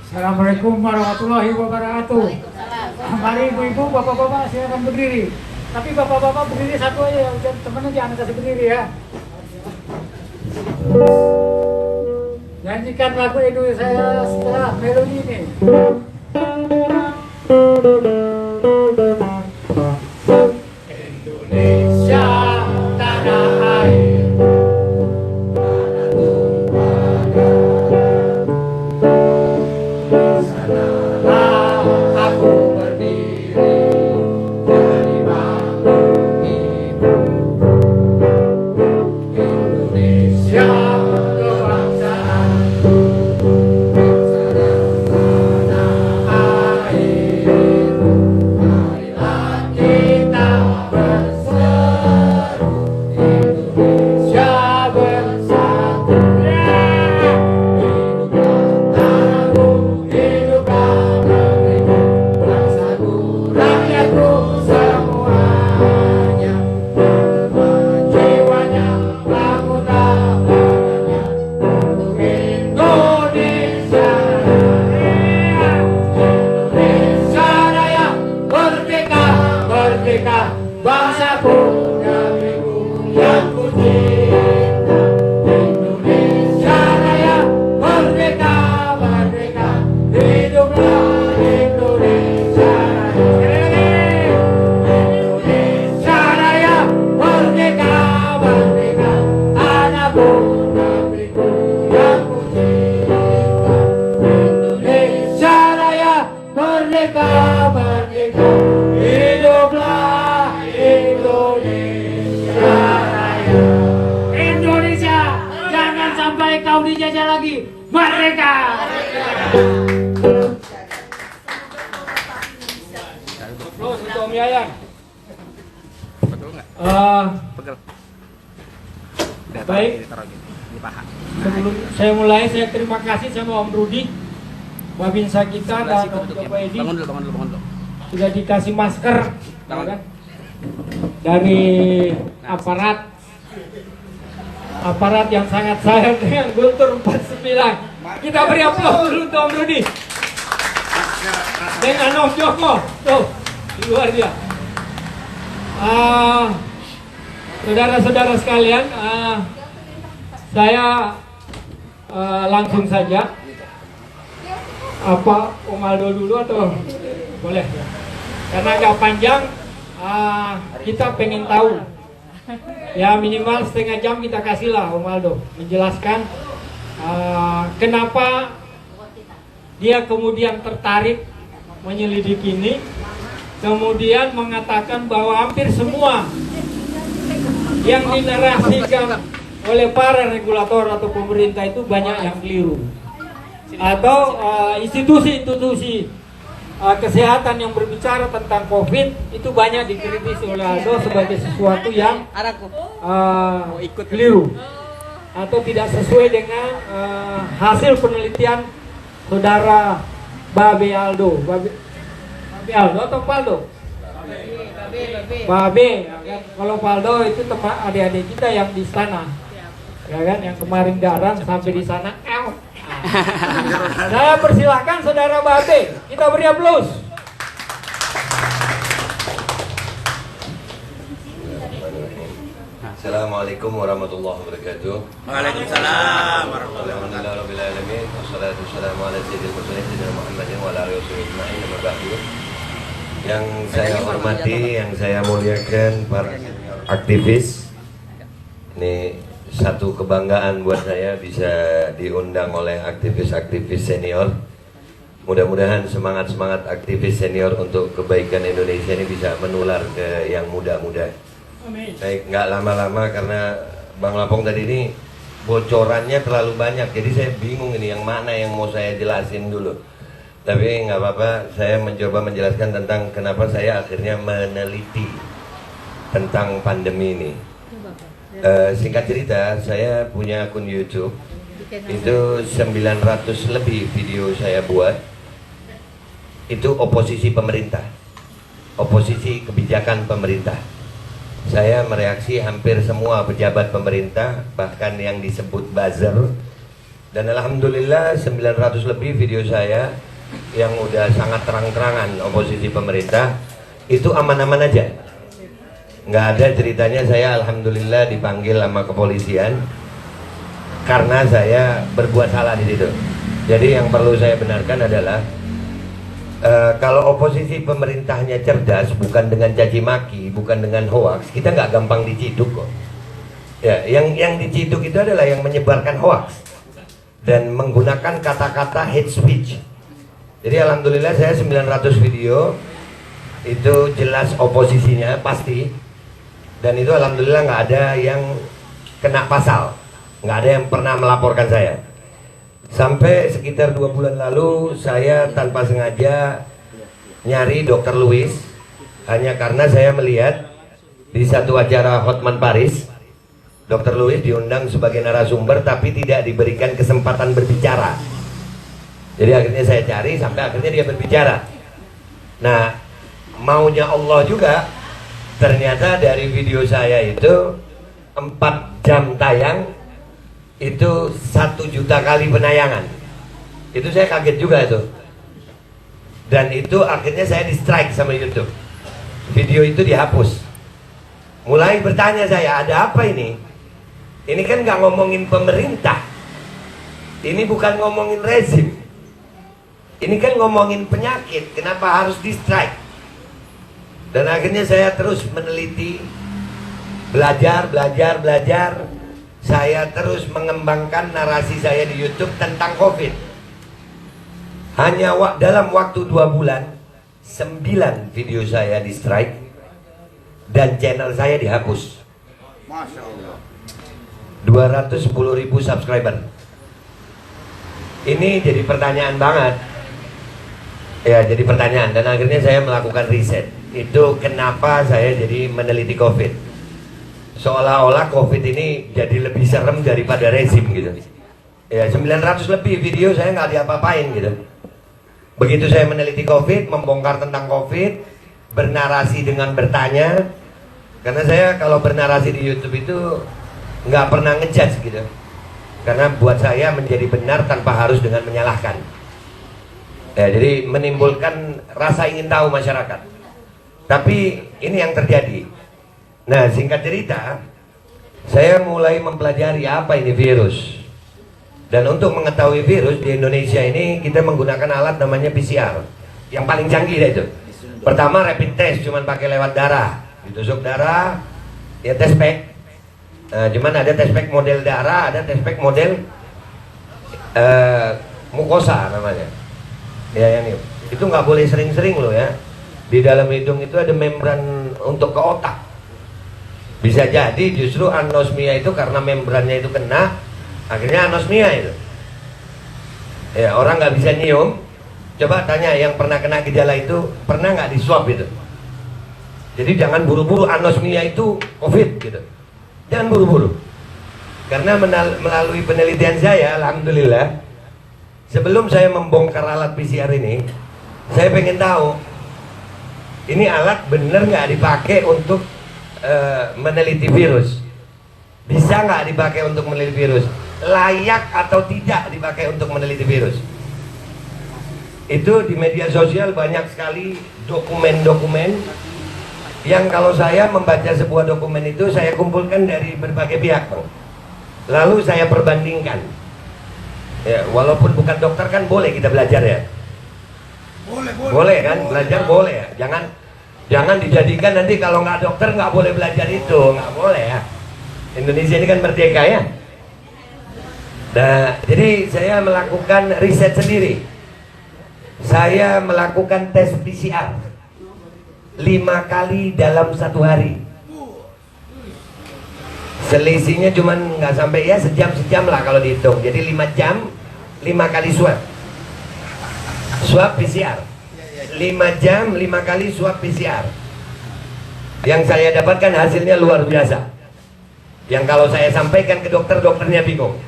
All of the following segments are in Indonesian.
Assalamualaikum warahmatullahi wabarakatuh. Mari ibu-ibu, bapak-bapak silakan berdiri. Tapi bapak-bapak berdiri satu aja, temennya jangan kasih berdiri ya. Nyanyikan lagu Indonesia setelah melodi ini. Indonesia tanah air. Bangsaku, negeriku yang ku cinta, Indonesia Raya, merdeka, merdeka, hiduplah Indonesia Raya. Indonesia Raya, merdeka, merdeka, tanahku, negeriku yang ku cinta, Indonesia Raya, merdeka, merdeka, hiduplah Indonesia Raya. Indonesia, jangan sampai kau dijajah lagi. Merdeka! Aplaus untuk Om Yayan. Betul nggak? Pegel. Baik. Ditaruh gini, di paha. Sebelum saya mulai, saya terima kasih sama Om Rudi, Babinsa kita dan Om Joko Edi. Bangun dulu. Sudah dikasih masker, ya kan? Dari aparat yang sangat sayang dengan Guntur 49. Kita beri aplaus dulu untuk Om Rudi dengan Om Joko. Tuh, luar dia. Saudara-saudara sekalian, saya langsung saja. Apa Om Aldo dulu atau boleh? Karena agak panjang. Kita pengen tahu ya, minimal setengah jam kita kasihlah Om Aldo menjelaskan kenapa dia kemudian tertarik menyelidiki ini, kemudian mengatakan bahwa hampir semua yang dinarasikan oleh para regulator atau pemerintah itu banyak yang keliru, atau institusi-institusi kesehatan yang berbicara tentang COVID itu banyak dikritisi oleh Aldo sebagai sesuatu yang keliru atau tidak sesuai dengan hasil penelitian saudara Babe Aldo. Babe Aldo atau Paldo? Babe. Ya kan? Kalau Paldo itu teman adik-adik kita yang di sana, ya kan, yang kemarin darah sampai di sana. Saya persilahkan saudara Babe, kita beri aplaus. Assalamualaikum warahmatullahi wabarakatuh. Waalaikumsalam warahmatullahi Alhamdulillahirabbil wassalatu wassalamu ala sayyidil mursalin sayyidina Muhammadin wa ala alihi wasallam. Yang saya hormati, yang saya muliakan para aktivis, ini satu kebanggaan buat saya bisa diundang oleh aktivis-aktivis senior. Mudah-mudahan semangat-semangat aktivis senior untuk kebaikan Indonesia ini bisa menular ke yang muda-muda. Baik, nggak lama-lama karena Bang Lapong tadi ini bocorannya terlalu banyak, jadi saya bingung ini yang mana yang mau saya jelasin dulu. Tapi nggak apa-apa, saya mencoba menjelaskan tentang kenapa saya akhirnya meneliti tentang pandemi ini. Singkat cerita, saya punya akun YouTube. Itu 900 lebih video saya buat. Itu oposisi pemerintah, oposisi kebijakan pemerintah. Saya mereaksi hampir semua pejabat pemerintah, bahkan yang disebut buzzer, Dan alhamdulillah 900 lebih video saya yang udah sangat terang-terangan oposisi pemerintah itu aman-aman aja. Nggak ada ceritanya saya alhamdulillah dipanggil sama kepolisian karena saya berbuat salah di situ. Jadi yang perlu saya benarkan adalah kalau oposisi pemerintahnya cerdas, bukan dengan caci maki, bukan dengan hoax, kita nggak gampang diciduk kok. Ya, yang diciduk itu adalah yang menyebarkan hoax dan menggunakan kata-kata hate speech. Jadi alhamdulillah saya 900 video itu jelas oposisinya pasti, dan itu alhamdulillah nggak ada yang kena pasal, nggak ada yang pernah melaporkan saya. Sampai sekitar 2 bulan lalu saya tanpa sengaja nyari Dr. Louis hanya karena saya melihat di satu acara Hotman Paris Dr. Louis diundang sebagai narasumber tapi tidak diberikan kesempatan berbicara. Jadi akhirnya saya cari sampai akhirnya dia berbicara. Nah, maunya Allah juga, ternyata dari video saya itu 4 jam tayang itu 1 juta kali penayangan. Itu saya kaget juga itu. Dan itu akhirnya saya di strike sama YouTube. Video itu dihapus. Mulai bertanya saya, ada apa ini? Ini kan nggak ngomongin pemerintah. Ini bukan ngomongin rezim. Ini kan ngomongin penyakit. Kenapa harus di strike? Dan akhirnya saya terus meneliti, belajar. Saya terus mengembangkan narasi saya di YouTube tentang COVID. Hanya dalam waktu 2 bulan 9 video saya di strike dan channel saya dihapus. Masya Allah. 210.000 subscriber. Ini jadi pertanyaan banget. Ya, jadi pertanyaan. Dan akhirnya saya melakukan riset. Itu kenapa saya jadi meneliti COVID. Seolah-olah COVID ini jadi lebih serem daripada rezim gitu. Ya, 900 lebih video saya nggak diapa-apain gitu. Begitu saya meneliti COVID, membongkar tentang COVID, bernarasi dengan bertanya. Karena saya kalau bernarasi di YouTube itu nggak pernah ngejudge gitu, karena buat saya menjadi benar tanpa harus dengan menyalahkan. Ya, jadi menimbulkan rasa ingin tahu masyarakat. Tapi ini yang terjadi. Nah, singkat cerita, saya mulai mempelajari apa ini virus. Dan untuk mengetahui virus di Indonesia ini kita menggunakan alat namanya PCR, yang paling canggih itu. Pertama rapid test, cuman pakai lewat darah, ditusuk darah, ya tes pack. Cuman ada test pack model darah, ada test pack model mukosa namanya. Ya, yang itu nggak boleh sering-sering loh ya. Di dalam hidung itu ada membran untuk ke otak. Bisa jadi justru anosmia itu karena membrannya itu kena, akhirnya anosmia itu. Ya, orang nggak bisa nyium. Coba tanya yang pernah kena gejala itu, pernah nggak di swab itu? Jadi jangan buru-buru anosmia itu COVID gitu. Jangan buru-buru. Karena melalui penelitian saya, alhamdulillah, sebelum saya membongkar alat PCR ini, saya pengen tahu, ini alat bener nggak dipakai untuk meneliti virus? Bisa nggak dipakai untuk meneliti virus? Layak atau tidak dipakai untuk meneliti virus? Itu di media sosial banyak sekali dokumen-dokumen yang kalau saya membaca sebuah dokumen itu saya kumpulkan dari berbagai pihak, Bang. Lalu saya perbandingkan. Ya, walaupun bukan dokter kan boleh kita belajar ya. Boleh kan, belajar boleh ya. Jangan dijadikan nanti kalau nggak dokter nggak boleh belajar itu, nggak boleh ya. Indonesia ini kan merdeka ya. Nah, jadi saya melakukan riset sendiri. Saya melakukan tes PCR 5 kali dalam 1 hari. Selisihnya cuman nggak sampai ya sejam lah kalau dihitung. Jadi 5 jam 5 kali swab PCR. 5 jam 5 kali swab PCR. Yang saya dapatkan hasilnya luar biasa. Yang kalau saya sampaikan ke dokter, dokternya bingung.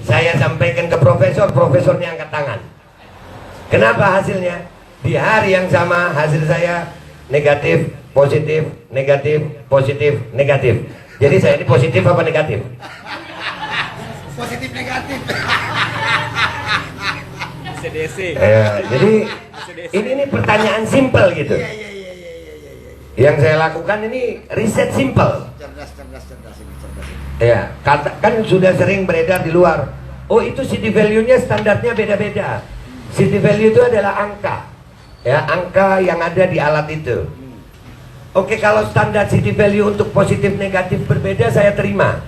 Saya sampaikan ke profesor, profesornya angkat tangan. Kenapa hasilnya? Di hari yang sama hasil saya negatif, positif, negatif, positif, negatif. Jadi saya ini positif apa negatif? Positif negatif. ACDC. Jadi ini pertanyaan simpel gitu. Yang saya lakukan ini riset simpel. Cerdas ini, cerdas. Ya, kan sudah sering beredar di luar. Oh, itu city value-nya standarnya beda-beda. City value itu adalah angka. Ya, angka yang ada di alat itu. Oke, kalau standar city value untuk positif negatif berbeda saya terima.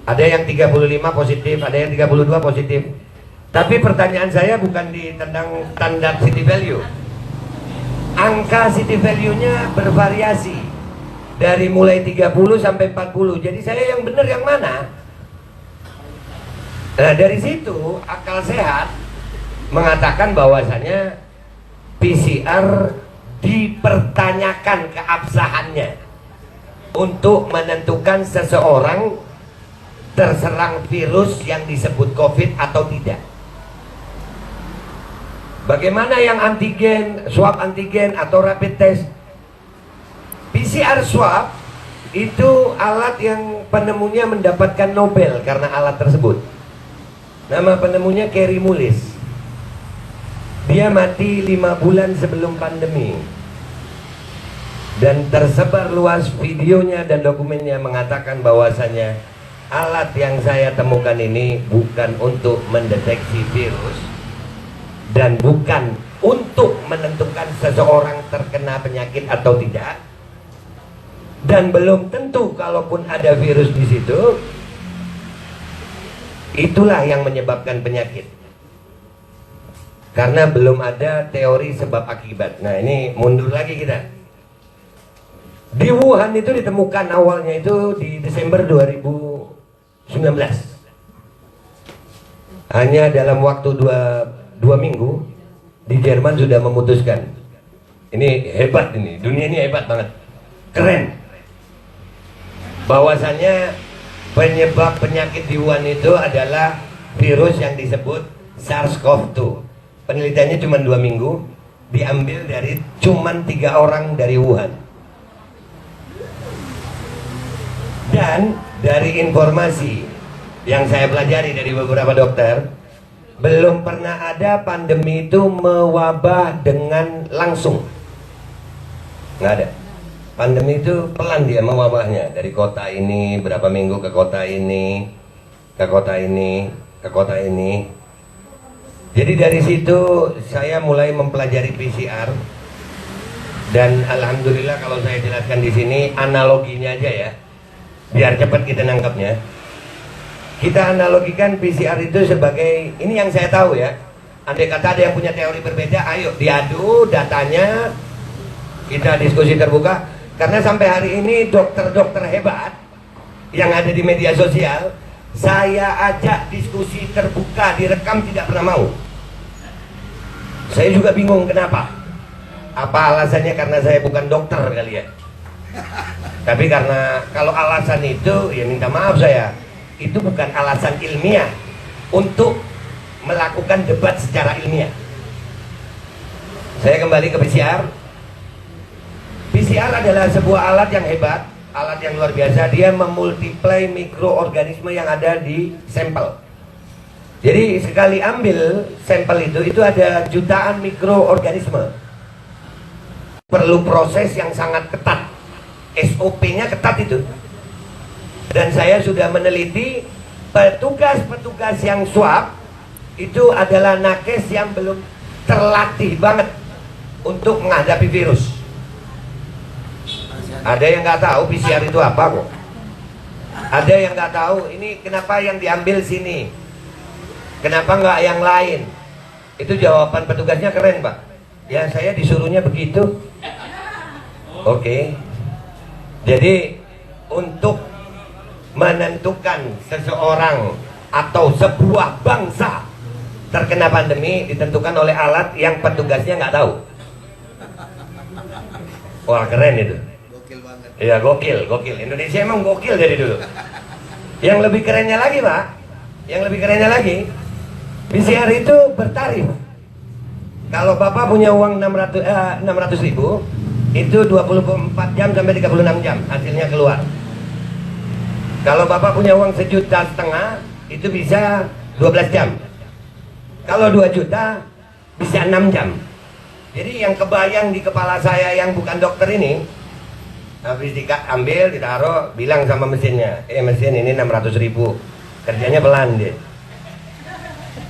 Ada yang 35 positif, ada yang 32 positif. Tapi pertanyaan saya bukan di tentang standar city value. Angka city value-nya bervariasi dari mulai 30 sampai 40. Jadi saya yang benar yang mana? Nah, dari situ akal sehat mengatakan bahwasannya PCR dipertanyakan keabsahannya untuk menentukan seseorang terserang virus yang disebut COVID atau tidak. Bagaimana yang antigen, swab antigen atau rapid test? PCR swab itu alat yang penemunya mendapatkan Nobel karena alat tersebut. Nama penemunya Kerry Mullis. Dia mati 5 bulan sebelum pandemi. Dan tersebar luas videonya dan dokumennya mengatakan bahwasannya alat yang saya temukan ini bukan untuk mendeteksi virus dan bukan untuk menentukan seseorang terkena penyakit atau tidak, dan belum tentu kalaupun ada virus di situ itulah yang menyebabkan penyakit, karena belum ada teori sebab akibat. Nah, ini mundur lagi kita. Di Wuhan itu ditemukan awalnya itu di Desember 2019. Hanya dalam waktu dua minggu di Jerman sudah memutuskan. Ini hebat, ini dunia ini hebat banget, keren. Bahwasannya penyebab penyakit di Wuhan itu adalah virus yang disebut SARS-CoV-2. Penelitiannya cuma 2 minggu, diambil dari cuma 3 orang dari Wuhan. Dan dari informasi yang saya pelajari dari beberapa dokter, belum pernah ada pandemi itu mewabah dengan langsung. Nggak ada. Pandemi itu pelan dia mewabahnya, dari kota ini berapa minggu ke kota ini, ke kota ini, ke kota ini. Jadi dari situ saya mulai mempelajari PCR. Dan alhamdulillah kalau saya jelaskan di sini analoginya aja ya, biar cepat kita nangkapnya. Kita analogikan PCR itu sebagai, ini yang saya tahu ya, andai kata ada yang punya teori berbeda, ayo diadu datanya, kita diskusi terbuka. Karena sampai hari ini dokter-dokter hebat yang ada di media sosial, saya ajak diskusi terbuka, direkam, tidak pernah mau. Saya juga bingung kenapa. Apa alasannya? Karena saya bukan dokter kali ya. Tapi karena kalau alasan itu, ya minta maaf saya, itu bukan alasan ilmiah untuk melakukan debat secara ilmiah. Saya kembali ke PCR. PCR adalah sebuah alat yang hebat, alat yang luar biasa. Dia memultiply mikroorganisme yang ada di sampel. Jadi sekali ambil sampel itu ada jutaan mikroorganisme. Perlu proses yang sangat ketat. SOP-nya ketat itu. Dan saya sudah meneliti petugas-petugas yang swab itu adalah nakes yang belum terlatih banget untuk menghadapi virus. Ada yang nggak tahu PCR itu apa kok. Ada yang nggak tahu ini kenapa yang diambil sini, kenapa nggak yang lain. Itu jawaban petugasnya keren, Pak. Ya saya disuruhnya begitu. Oke. Jadi untuk menentukan seseorang atau sebuah bangsa terkena pandemi ditentukan oleh alat yang petugasnya nggak tahu. Wah, keren itu. Gokil banget. Iya, gokil. Indonesia emang gokil dari dulu. Yang lebih kerennya lagi, Pak, yang lebih kerennya lagi, PCR itu bertarif. Kalau Bapak punya uang 600 ribu, itu 24 jam sampai 36 jam hasilnya keluar. Kalau Bapak punya uang 1,5 juta, itu bisa 12 jam. Kalau 2 juta, bisa 6 jam. Jadi yang kebayang di kepala saya yang bukan dokter ini, habis ambil, ditaruh, bilang sama mesinnya, mesin ini 600.000, kerjanya pelan dia.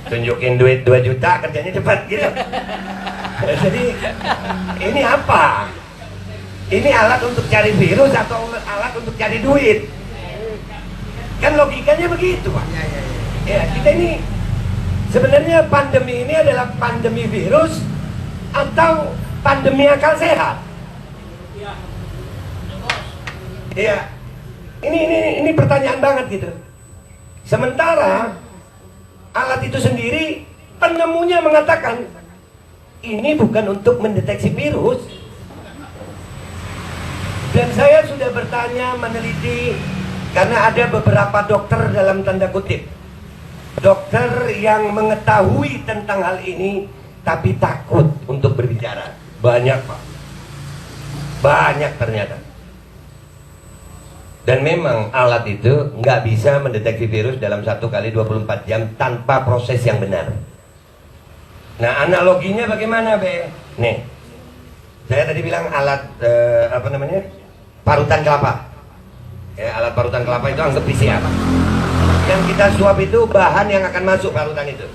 Tunjukin duit 2 juta, kerjanya cepat gitu. Jadi ini apa? Ini alat untuk cari virus atau alat untuk cari duit? Kan logikanya begitu, Pak. Ya, kita ini sebenarnya pandemi ini adalah pandemi virus atau pandemi akal sehat? Iya. Ini pertanyaan banget gitu. Sementara alat itu sendiri penemunya mengatakan ini bukan untuk mendeteksi virus. Dan saya sudah bertanya, meneliti, karena ada beberapa dokter dalam tanda kutip, dokter yang mengetahui tentang hal ini tapi takut untuk berbicara. Banyak, Pak. Banyak ternyata. Dan memang alat itu nggak bisa mendeteksi virus dalam 1 kali 24 jam tanpa proses yang benar. Nah, analoginya bagaimana, Be? Nih, saya tadi bilang alat parutan kelapa. Ya, alat parutan kelapa itu anggap PCR. Yang kita suap itu bahan yang akan masuk parutan itu.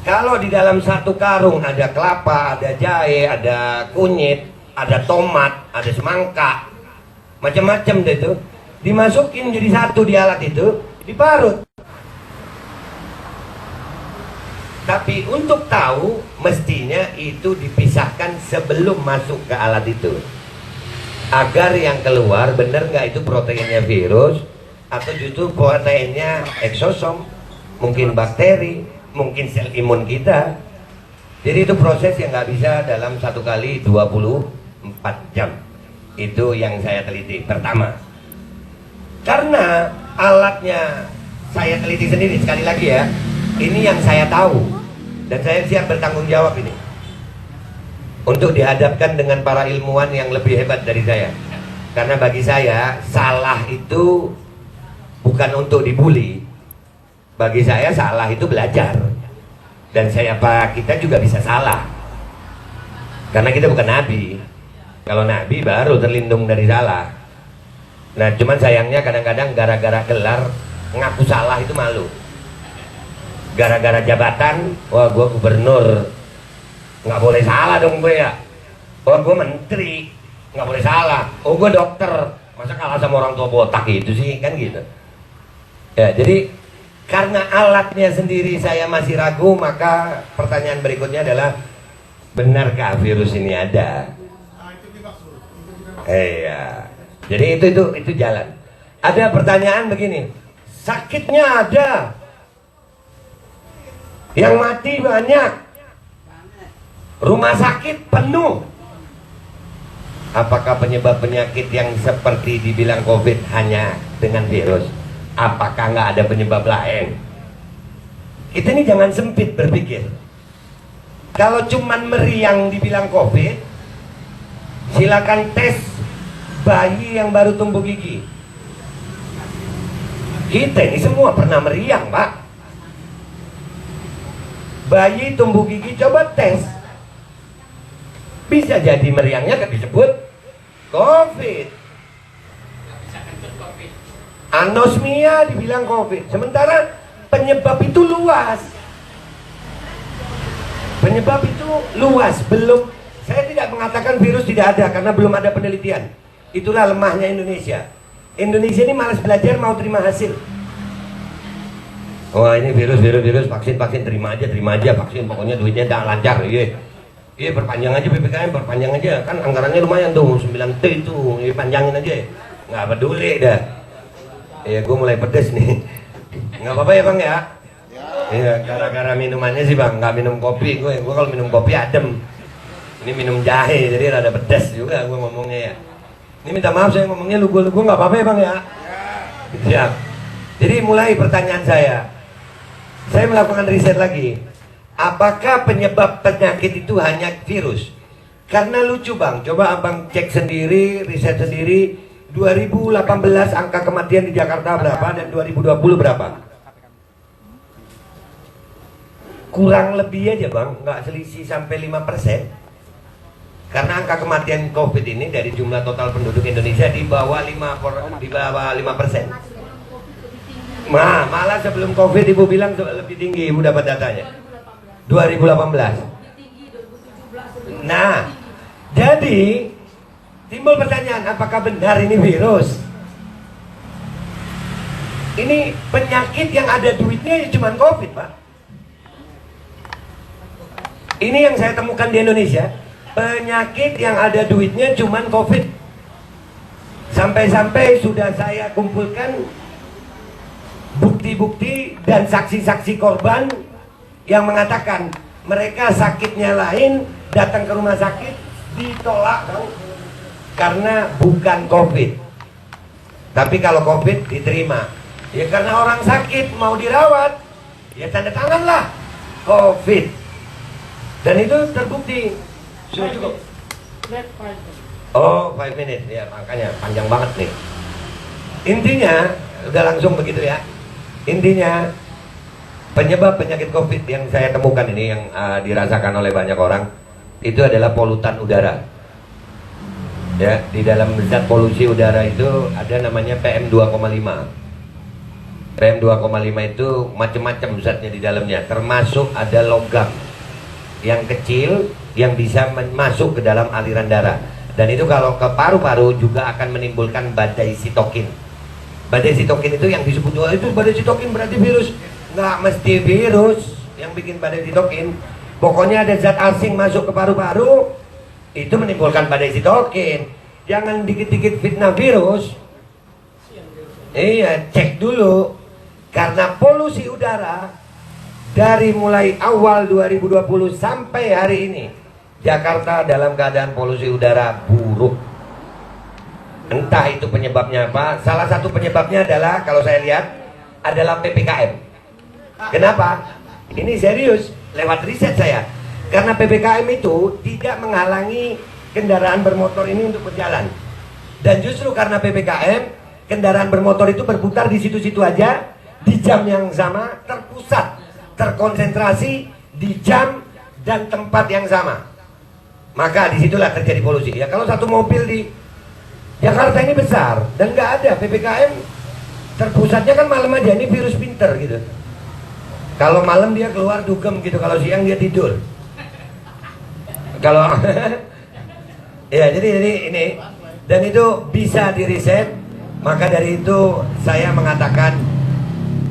Kalau di dalam 1 karung ada kelapa, ada jahe, ada kunyit, ada tomat, ada semangka, macam-macam deh itu, dimasukin jadi satu di alat itu, diparut. Tapi untuk tahu, mestinya itu dipisahkan sebelum masuk ke alat itu, agar yang keluar bener nggak itu proteinnya virus atau justru proteinnya eksosom, mungkin bakteri, mungkin sel imun kita. Jadi itu proses yang nggak bisa dalam 1 kali 24 jam. Itu yang saya teliti pertama. Karena alatnya saya teliti sendiri, sekali lagi ya, ini yang saya tahu dan saya siap bertanggung jawab ini untuk dihadapkan dengan para ilmuwan yang lebih hebat dari saya. Karena bagi saya salah itu bukan untuk dibully. Bagi saya salah itu belajar. Dan kita juga bisa salah. Karena kita bukan nabi. Kalau nabi baru terlindung dari salah. Nah, cuman sayangnya kadang-kadang gara-gara gelar ngaku salah itu malu. Gara-gara jabatan, wah gua gubernur, nggak boleh salah dong gue ya. Wah gua menteri, nggak boleh salah. Oh gua dokter, masa kalah sama orang tua botak itu sih, kan gitu. Ya, jadi karena alatnya sendiri saya masih ragu, maka pertanyaan berikutnya adalah, benarkah virus ini ada? Iya. Jadi itu jalan. Ada pertanyaan begini, sakitnya ada, yang mati banyak, rumah sakit penuh. Apakah penyebab penyakit yang seperti dibilang COVID hanya dengan virus? Apakah nggak ada penyebab lain? Kita ini jangan sempit berpikir. Kalau cuman meriang dibilang COVID, silakan tes bayi yang baru tumbuh gigi. Kita ini semua pernah meriang, Pak. Bayi tumbuh gigi, coba tes. Bisa jadi meriangnya kan disebut COVID. Anosmia dibilang COVID. Sementara penyebab itu luas. Penyebab itu luas. Belum, saya tidak mengatakan virus tidak ada karena belum ada penelitian. Itulah lemahnya Indonesia. Indonesia ini malas belajar, mau terima hasil. Wah, ini virus, vaksin, terima aja vaksin. Pokoknya duitnya dah lancar. Iya, perpanjang aja PPKM, perpanjang aja. Kan anggarannya lumayan tuh, 9T itu. Panjangin aja. Nggak peduli dah. Ya, gue mulai pedes nih. Nggak apa-apa ya Bang ya? Iya, gara-gara minumannya sih Bang, nggak minum kopi. Gue kalau minum kopi adem. Ini minum jahe, jadi rada pedes juga gue ngomongnya ya. Ini minta maaf saya ngomongnya lugu nggak apa-apa ya Bang ya? Siap. Jadi mulai pertanyaan saya. Saya melakukan riset lagi. Apakah penyebab penyakit itu hanya virus? Karena lucu Bang, coba Abang cek sendiri, riset sendiri. 2018 angka kematian di Jakarta berapa dan 2020 berapa? kurang lebih aja bang, nggak selisih sampai 5%. Karena angka kematian COVID ini dari jumlah total penduduk Indonesia di bawah 5%. Malah sebelum COVID ibu bilang lebih tinggi, ibu dapat datanya 2018. Nah, jadi timbul pertanyaan, apakah benar ini virus? Ini penyakit yang ada duitnya ya cuma COVID, Pak. Ini yang saya temukan di Indonesia, penyakit yang ada duitnya cuma COVID. Sampai-sampai sudah saya kumpulkan bukti-bukti dan saksi-saksi korban yang mengatakan mereka sakitnya lain, datang ke rumah sakit ditolak bang, karena bukan COVID. Tapi kalau COVID diterima. Ya karena orang sakit mau dirawat, ya tanda tangan lah COVID. Dan itu terbukti. Sudah cukup. Oh, 5 minutes ya, makanya panjang banget nih. Intinya udah langsung begitu ya. Intinya penyebab penyakit COVID yang saya temukan ini yang dirasakan oleh banyak orang itu adalah polutan udara. Ya, di dalam zat polusi udara itu ada namanya PM2,5. PM2,5 itu macam-macam zatnya di dalamnya, termasuk ada logam yang kecil yang bisa masuk ke dalam aliran darah. Dan itu kalau ke paru-paru juga akan menimbulkan badai sitokin. Badai sitokin itu yang disebut, oh itu badai sitokin berarti virus. Nggak mesti virus yang bikin badai sitokin. Pokoknya ada zat asing masuk ke paru-paru, itu menimbulkan badai sitokin. Jangan dikit-dikit fitnah virus. Iya, cek dulu. Karena polusi udara dari mulai awal 2020 sampai hari ini, Jakarta dalam keadaan polusi udara buruk. Entah itu penyebabnya apa. Salah satu penyebabnya adalah, kalau saya lihat, adalah PPKM. Kenapa? Ini serius, lewat riset saya. Karena PPKM itu tidak menghalangi kendaraan bermotor ini untuk berjalan. Dan justru karena PPKM, kendaraan bermotor itu berputar di situ-situ aja, di jam yang sama, terpusat, terkonsentrasi di jam dan tempat yang sama. Maka disitulah terjadi polusi. Ya kalau satu mobil di Jakarta ini besar dan nggak ada PPKM, terpusatnya kan malam aja. Ini virus pinter gitu. Kalau malam dia keluar dugem gitu, kalau siang dia tidur. Kalau ya jadi ini dan itu bisa diriset. Maka dari itu saya mengatakan,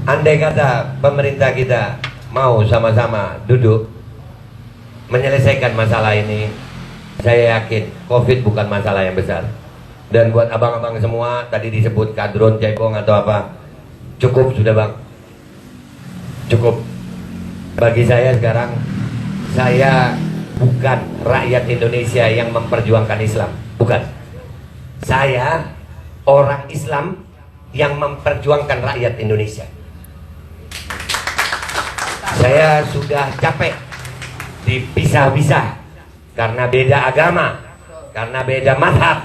andai kata pemerintah kita mau sama-sama duduk menyelesaikan masalah ini, saya yakin COVID bukan masalah yang besar. Dan buat abang-abang semua, tadi disebut kadron, cebong atau apa, cukup sudah bang, cukup. Bagi saya sekarang, saya bukan rakyat Indonesia yang memperjuangkan Islam, bukan. Saya orang Islam yang memperjuangkan rakyat Indonesia. Saya sudah capek dipisah-pisah karena beda agama, karena beda mazhab,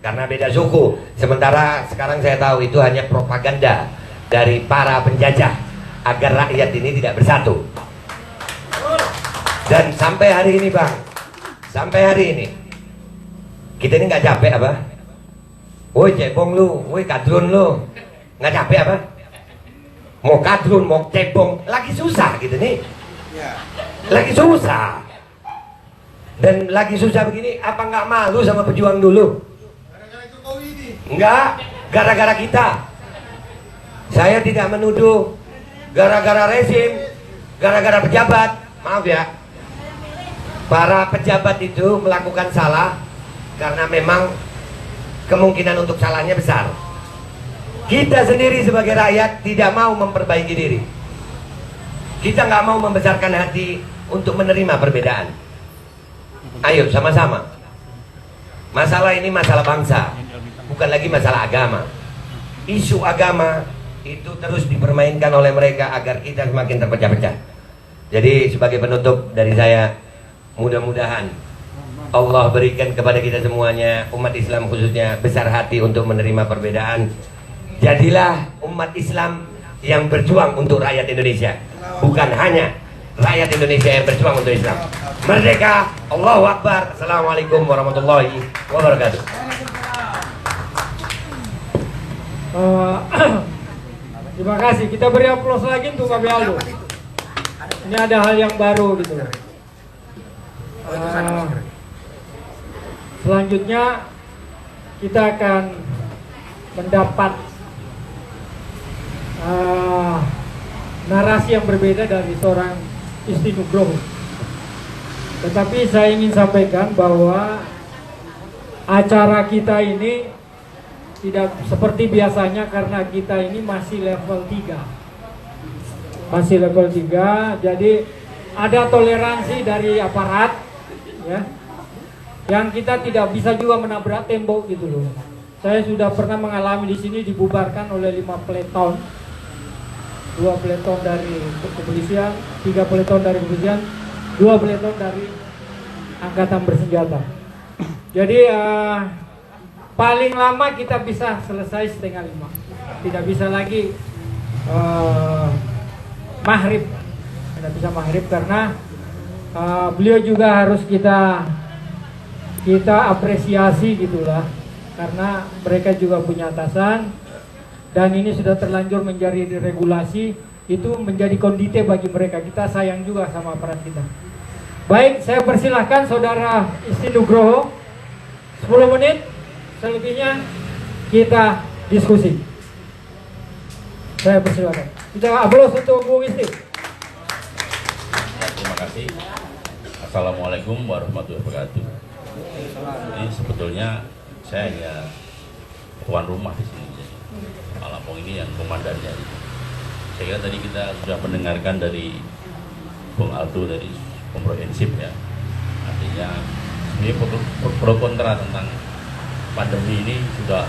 karena beda suku. Sementara sekarang saya tahu itu hanya propaganda dari para penjajah agar rakyat ini tidak bersatu. Dan sampai hari ini bang, sampai hari ini kita ini nggak capek apa? Woi cebong lu, woi kadrun lu, nggak capek apa? Mau kadrun, mau cebong, lagi susah gitu nih. Lagi susah. Dan lagi susah begini, apa nggak malu sama pejuang dulu? Enggak, gara-gara kita. Saya tidak menuduh gara-gara rezim, gara-gara pejabat. Maaf ya. Para pejabat itu melakukan salah karena memang kemungkinan untuk salahnya besar. Kita sendiri sebagai rakyat tidak mau memperbaiki diri. Kita nggak mau membesarkan hati untuk menerima perbedaan. Ayo sama-sama. Masalah ini masalah bangsa, bukan lagi masalah agama. Isu agama itu terus dipermainkan oleh mereka agar kita semakin terpecah-pecah. Jadi sebagai penutup dari saya, mudah-mudahan Allah berikan kepada kita semuanya, umat Islam khususnya, besar hati untuk menerima perbedaan. Jadilah umat Islam yang berjuang untuk rakyat Indonesia, bukan hanya rakyat Indonesia yang berjuang untuk Islam. Merdeka, Allahu Akbar. Assalamualaikum warahmatullahi wabarakatuh. Terima kasih. Kita beri aplaus lagi untuk Pak Aldo. Ini ada hal yang baru gitu. Selanjutnya kita akan mendapat narasi yang berbeda dari seorang Isti Nugroho. Tetapi saya ingin sampaikan bahwa acara kita ini tidak seperti biasanya karena kita ini masih level 3. Masih level 3, jadi ada toleransi dari aparat ya. Yang kita tidak bisa juga menabrak tembok gitu loh. Saya sudah pernah mengalami di sini dibubarkan oleh 5 peleton. 2 peleton dari kepolisian, 3 peleton dari kepolisian, 2 peleton dari angkatan bersenjata. Jadi paling lama kita bisa selesai 4:30. Tidak bisa lagi maghrib. Tidak bisa maghrib karena beliau juga harus kita apresiasi gitulah, karena mereka juga punya atasan dan ini sudah terlanjur menjadi regulasi, itu menjadi kondite bagi mereka. Kita sayang juga sama aparat kita. Baik, saya persilahkan Saudara Isti Nugroho 10 menit, selebihnya kita diskusi. Saya persilahkan. Kita aplaus untuk Bu Isti. Terima kasih. Assalamualaikum warahmatullahi wabarakatuh. Ini sebetulnya saya hanya tuan rumah di sini. Pak Lampung ini yang komandannya. Saya kira tadi kita sudah mendengarkan dari Bung Aldo dari komprehensif ya. Artinya ini pro kontra tentang pandemi ini sudah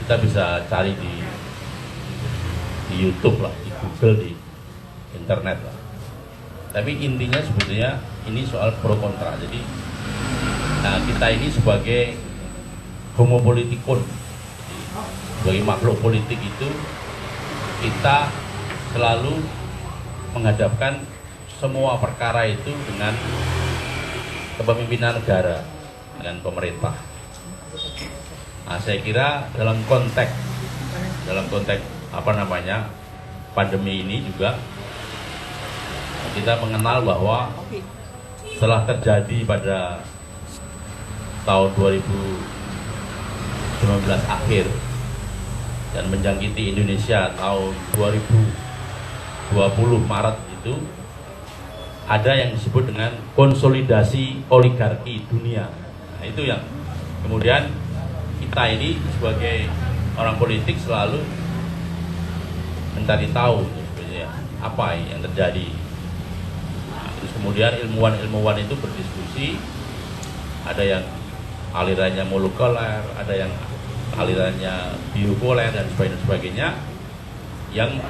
kita bisa cari di YouTube lah, di Google, di internet lah. Tapi intinya sebetulnya ini soal pro kontra. Jadi kita ini sebagai homo politikon, sebagai makhluk politik itu kita selalu menghadapkan semua perkara itu dengan kepemimpinan negara, dengan pemerintah. Nah, saya kira dalam konteks pandemi ini juga kita mengenal bahwa setelah terjadi pada tahun 2019 akhir dan menjangkiti Indonesia tahun 2020 Maret itu ada yang disebut dengan konsolidasi oligarki dunia. Nah, itu yang kemudian kita ini sebagai orang politik selalu mencari tahu sebenarnya apa yang terjadi. Nah, terus kemudian ilmuwan itu berdiskusi, ada yang alirannya molekuler, ada yang alirannya biopoler dan sebagainya yang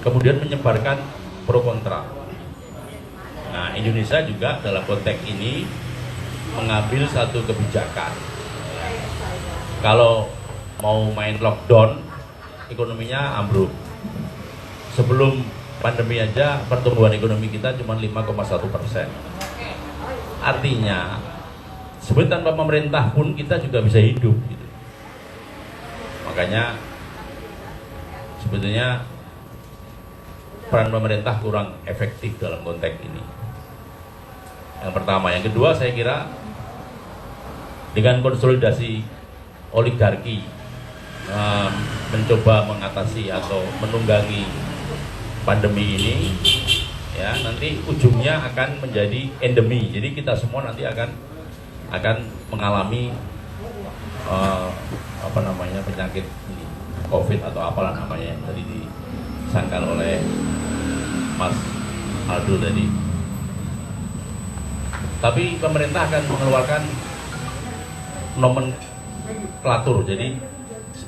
kemudian menyebarkan pro kontra. Nah, Indonesia juga dalam konteks ini mengambil satu kebijakan. Kalau mau main lockdown, ekonominya ambruk. Sebelum pandemi aja pertumbuhan ekonomi kita cuma 5,1%. Artinya, sebetulnya tanpa pemerintah pun kita juga bisa hidup. Gitu. Makanya sebetulnya peran pemerintah kurang efektif dalam konteks ini. Yang pertama, yang kedua saya kira dengan konsolidasi oligarki mencoba mengatasi atau menunggangi pandemi ini, ya nanti ujungnya akan menjadi endemi. Jadi kita semua nanti akan mengalami penyakit ini, COVID atau apalah namanya yang tadi disangkal oleh Mas Aldo tadi. Tapi pemerintah akan mengeluarkan nomenklatur. Jadi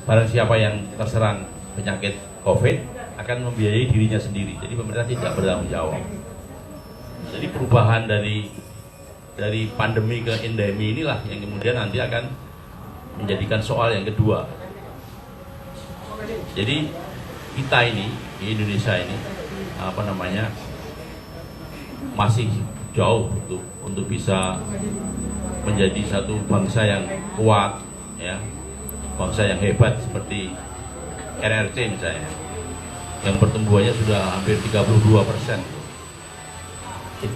barang siapa yang terserang penyakit COVID akan membiayai dirinya sendiri. Jadi pemerintah tidak bertanggung jawab. Jadi perubahan dari pandemi ke endemi inilah yang kemudian nanti akan menjadikan soal yang kedua. Jadi kita ini di Indonesia ini masih jauh untuk bisa menjadi satu bangsa yang kuat, ya, bangsa yang hebat seperti RRC misalnya, yang pertumbuhannya sudah hampir 32%,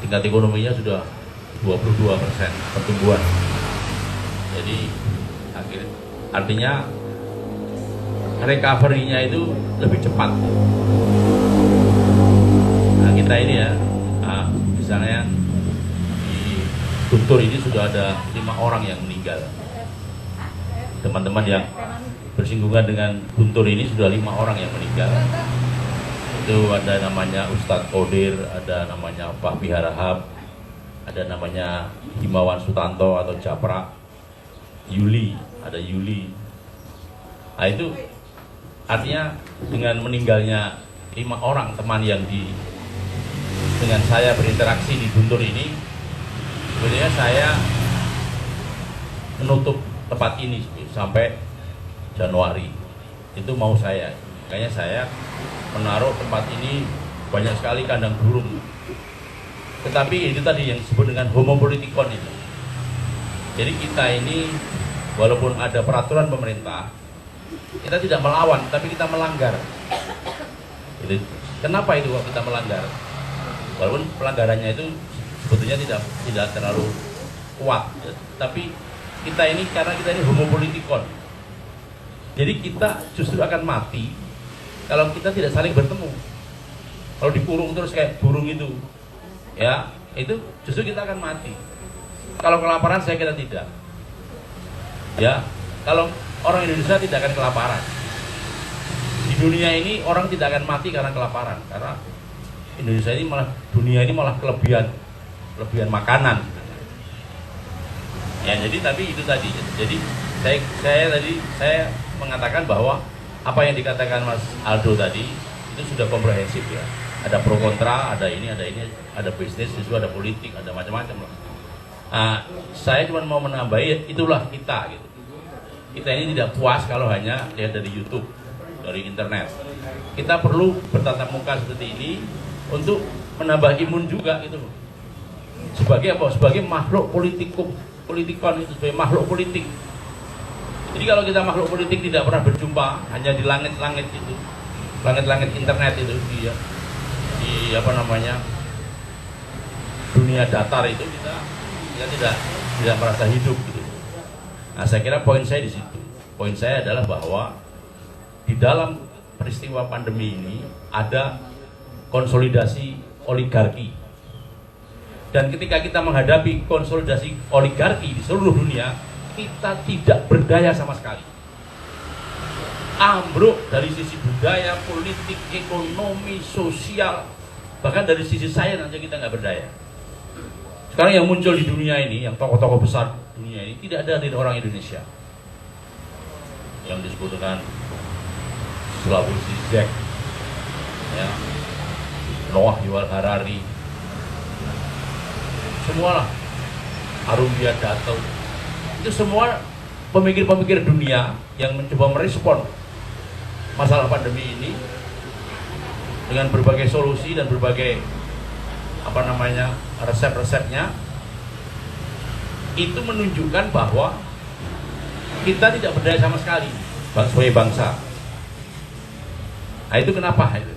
tingkat ekonominya sudah 22% pertumbuhan. Jadi artinya recovery-nya itu lebih cepat. Nah, kita ini ya, misalnya di Guntur ini sudah ada 5 orang yang meninggal. Teman-teman yang bersinggungan dengan Guntur ini sudah 5 orang yang meninggal. Itu ada namanya Ustadz Kodir, ada namanya Pak Biharahab, ada namanya Himawan Sutanto atau Japra, Yuli, ada Yuli. Nah itu artinya dengan meninggalnya 5 orang teman yang dengan saya berinteraksi di Guntur ini, sebenarnya saya menutup tempat ini sampai Januari. Itu mau saya, makanya saya menaruh tempat ini banyak sekali kandang burung. Tetapi itu tadi yang disebut dengan homo politikon itu. Jadi kita ini walaupun ada peraturan pemerintah, kita tidak melawan, tapi kita melanggar. Jadi, kenapa itu kita melanggar? Walaupun pelanggarannya itu sebetulnya tidak terlalu kuat, ya. Tapi kita ini karena kita ini homo politikon. Jadi kita justru akan mati kalau kita tidak saling bertemu. Kalau dikurung terus kayak burung itu, ya itu justru kita akan mati. Kalau kelaparan saya kira tidak. Ya, kalau orang Indonesia tidak akan kelaparan. Di dunia ini orang tidak akan mati karena kelaparan, karena Indonesia ini dunia ini malah kelebihan makanan. Ya, jadi tapi itu tadi. Jadi saya mengatakan bahwa apa yang dikatakan Mas Aldo tadi itu sudah komprehensif ya. Ada pro kontra, ada ini, ada bisnis, ada politik, ada macam-macam lah. Saya cuma mau menambahi, itulah kita gitu. Kita ini tidak puas kalau hanya lihat dari YouTube, dari internet. Kita perlu bertatap muka seperti ini untuk menambah imun juga gitu. Sebagai apa? Sebagai makhluk politikon itu, sebagai makhluk politik. Jadi kalau kita makhluk politik tidak pernah berjumpa, hanya di langit-langit itu, langit-langit internet itu, di apa namanya, dunia datar itu kita tidak merasa hidup gitu. Nah, saya kira poin saya di situ. Poin saya adalah bahwa di dalam peristiwa pandemi ini ada konsolidasi oligarki. Dan ketika kita menghadapi konsolidasi oligarki di seluruh dunia, kita tidak berdaya sama sekali. Ambruk dari sisi budaya, politik, ekonomi, sosial, bahkan dari sisi sains saja kita nggak berdaya. Sekarang yang muncul di dunia ini, yang tokoh-tokoh besar dunia ini tidak ada dari orang Indonesia. Yang disebut dengan Slavoj Zizek, ya, Noah Yuval Harari, semualah, Arumia Dato, itu semua pemikir-pemikir dunia yang mencoba merespon masalah pandemi ini dengan berbagai solusi dan berbagai resep-resepnya. Itu menunjukkan bahwa kita tidak berdaya sama sekali sebagai bangsa. Nah itu kenapa itu?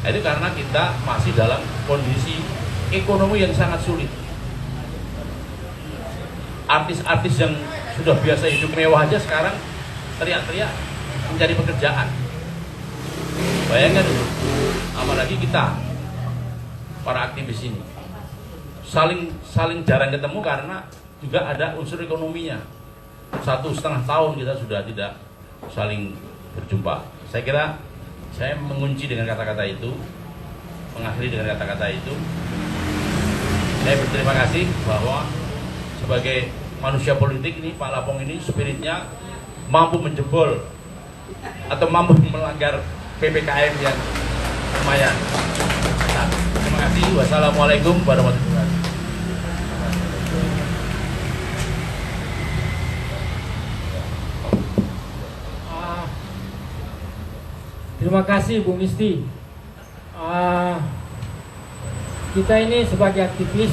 Nah, itu karena kita masih dalam kondisi ekonomi yang sangat sulit. Artis-artis yang sudah biasa hidup mewah aja sekarang teriak-teriak mencari pekerjaan. Bayangkan itu, apalagi kita para aktivis ini saling jarang ketemu karena juga ada unsur ekonominya. 1,5 tahun kita sudah tidak saling berjumpa. Saya kira saya mengunci dengan kata-kata itu, mengakhiri dengan kata-kata itu. Saya berterima kasih bahwa sebagai manusia politik ini, Pak Lapong ini spiritnya mampu menjebol atau mampu melanggar PPKM yang lumayan. Nah, terima kasih. Wassalamualaikum warahmatullahi wabarakatuh. Terima kasih Bu Misti. kita ini sebagai aktivis,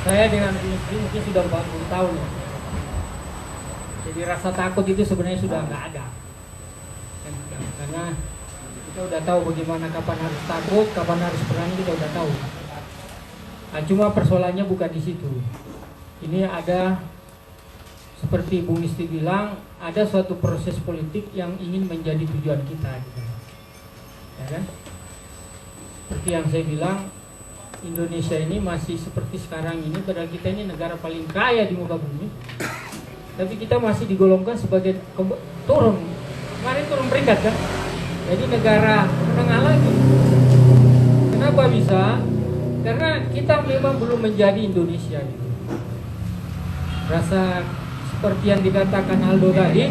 saya dengan istri mungkin sudah 40 tahun ya. Jadi rasa takut itu sebenarnya sudah nggak ada. Karena kita udah tahu bagaimana kapan harus takut, kapan harus berani, kita udah tahu. Nah, cuma persoalannya bukan di situ. Ini ada, seperti Bung Isti bilang, ada suatu proses politik yang ingin menjadi tujuan kita, gitu. Ya kan? Seperti yang saya bilang, Indonesia ini masih seperti sekarang ini, padahal kita ini negara paling kaya di muka bumi, tapi kita masih digolongkan sebagai turun. Kemarin turun peringkat kan? Jadi negara menengah lagi. Kenapa bisa? Karena kita memang belum menjadi Indonesia, gitu. Rasa seperti yang dikatakan Aldo tadi,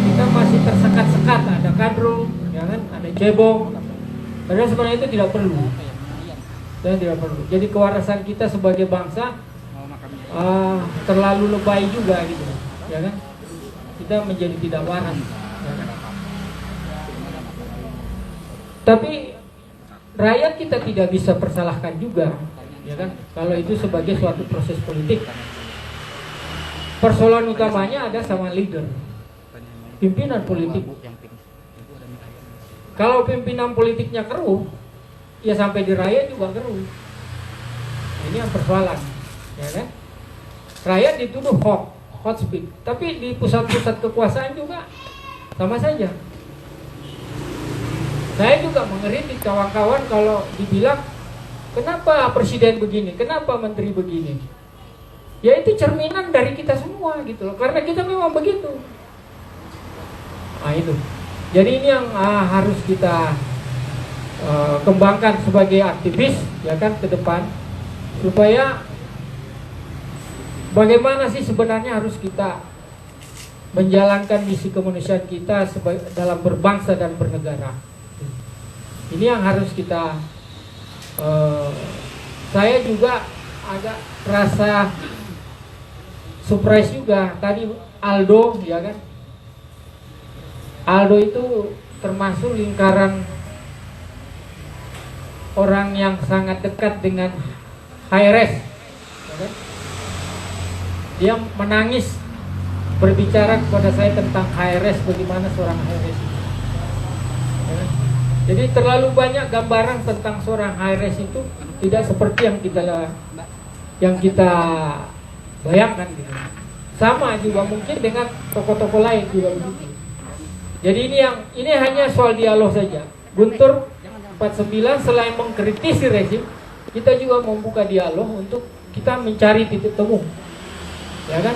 kita masih tersekat-sekat, ada kadrun, ya kan? Ada cebong. Padahal sebenarnya itu tidak perlu. Dan tidak perlu. Jadi kewarasan kita sebagai bangsa terlalu lebay juga, gitu, ya kan? Kita menjadi tidak waras, ya kan? Tapi rakyat kita tidak bisa persalahkan juga, ya kan? Kalau itu sebagai suatu proses politik. Persoalan utamanya ada sama leader, pimpinan politik. Kalau pimpinan politiknya keruh, ya sampai di rakyat juga keruh. Ini yang persoalan, ya kan? Rakyat dituduh hot speech, tapi di pusat-pusat kekuasaan juga sama saja. Saya juga mengeritik kawan-kawan kalau dibilang, kenapa presiden begini, kenapa menteri begini. Ya itu cerminan dari kita semua, gitu loh, karena kita memang begitu. Nah itu. Jadi ini yang harus kita kembangkan sebagai aktivis, ya kan, ke depan, supaya bagaimana sih sebenarnya harus kita menjalankan misi kemanusiaan kita dalam berbangsa dan bernegara. Ini yang harus kita saya juga agak rasa surprise juga tadi Aldo, ya kan? Aldo itu termasuk lingkaran orang yang sangat dekat dengan HRS, ya kan? Dia menangis berbicara kepada saya tentang HRS, bagaimana seorang HRS, ya kan? Jadi terlalu banyak gambaran tentang seorang HRS itu tidak seperti yang kita bayangkan, gitu. Sama juga mungkin dengan tokoh-tokoh lain juga begitu. Jadi ini hanya soal dialog saja. Guntur 49 selain mengkritisi rezim, kita juga membuka dialog untuk kita mencari titik temu, ya kan?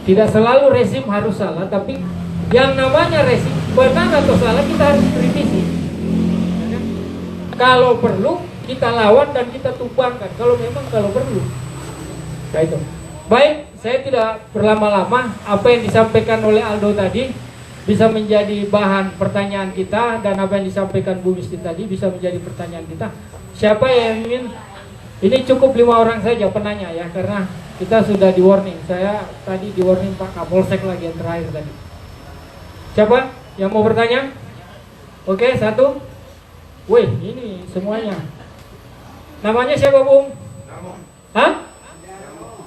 Tidak selalu rezim harus salah, tapi yang namanya rezim benar atau salah kita harus kritisi, ya kan? Kalau perlu kita lawan dan kita tumbangkan kalau perlu. Nah itu. Baik, saya tidak berlama-lama. Apa yang disampaikan oleh Aldo tadi bisa menjadi bahan pertanyaan kita, dan apa yang disampaikan Bu Misti tadi bisa menjadi pertanyaan kita. Siapa yang ingin? Ini cukup 5 orang saja penanya, ya, karena kita sudah di warning. Saya tadi di warning Pak Kapolsek lagi yang terakhir tadi. Siapa yang mau bertanya? Oke, 1. Wih, ini semuanya. Namanya siapa, Bung? Hah?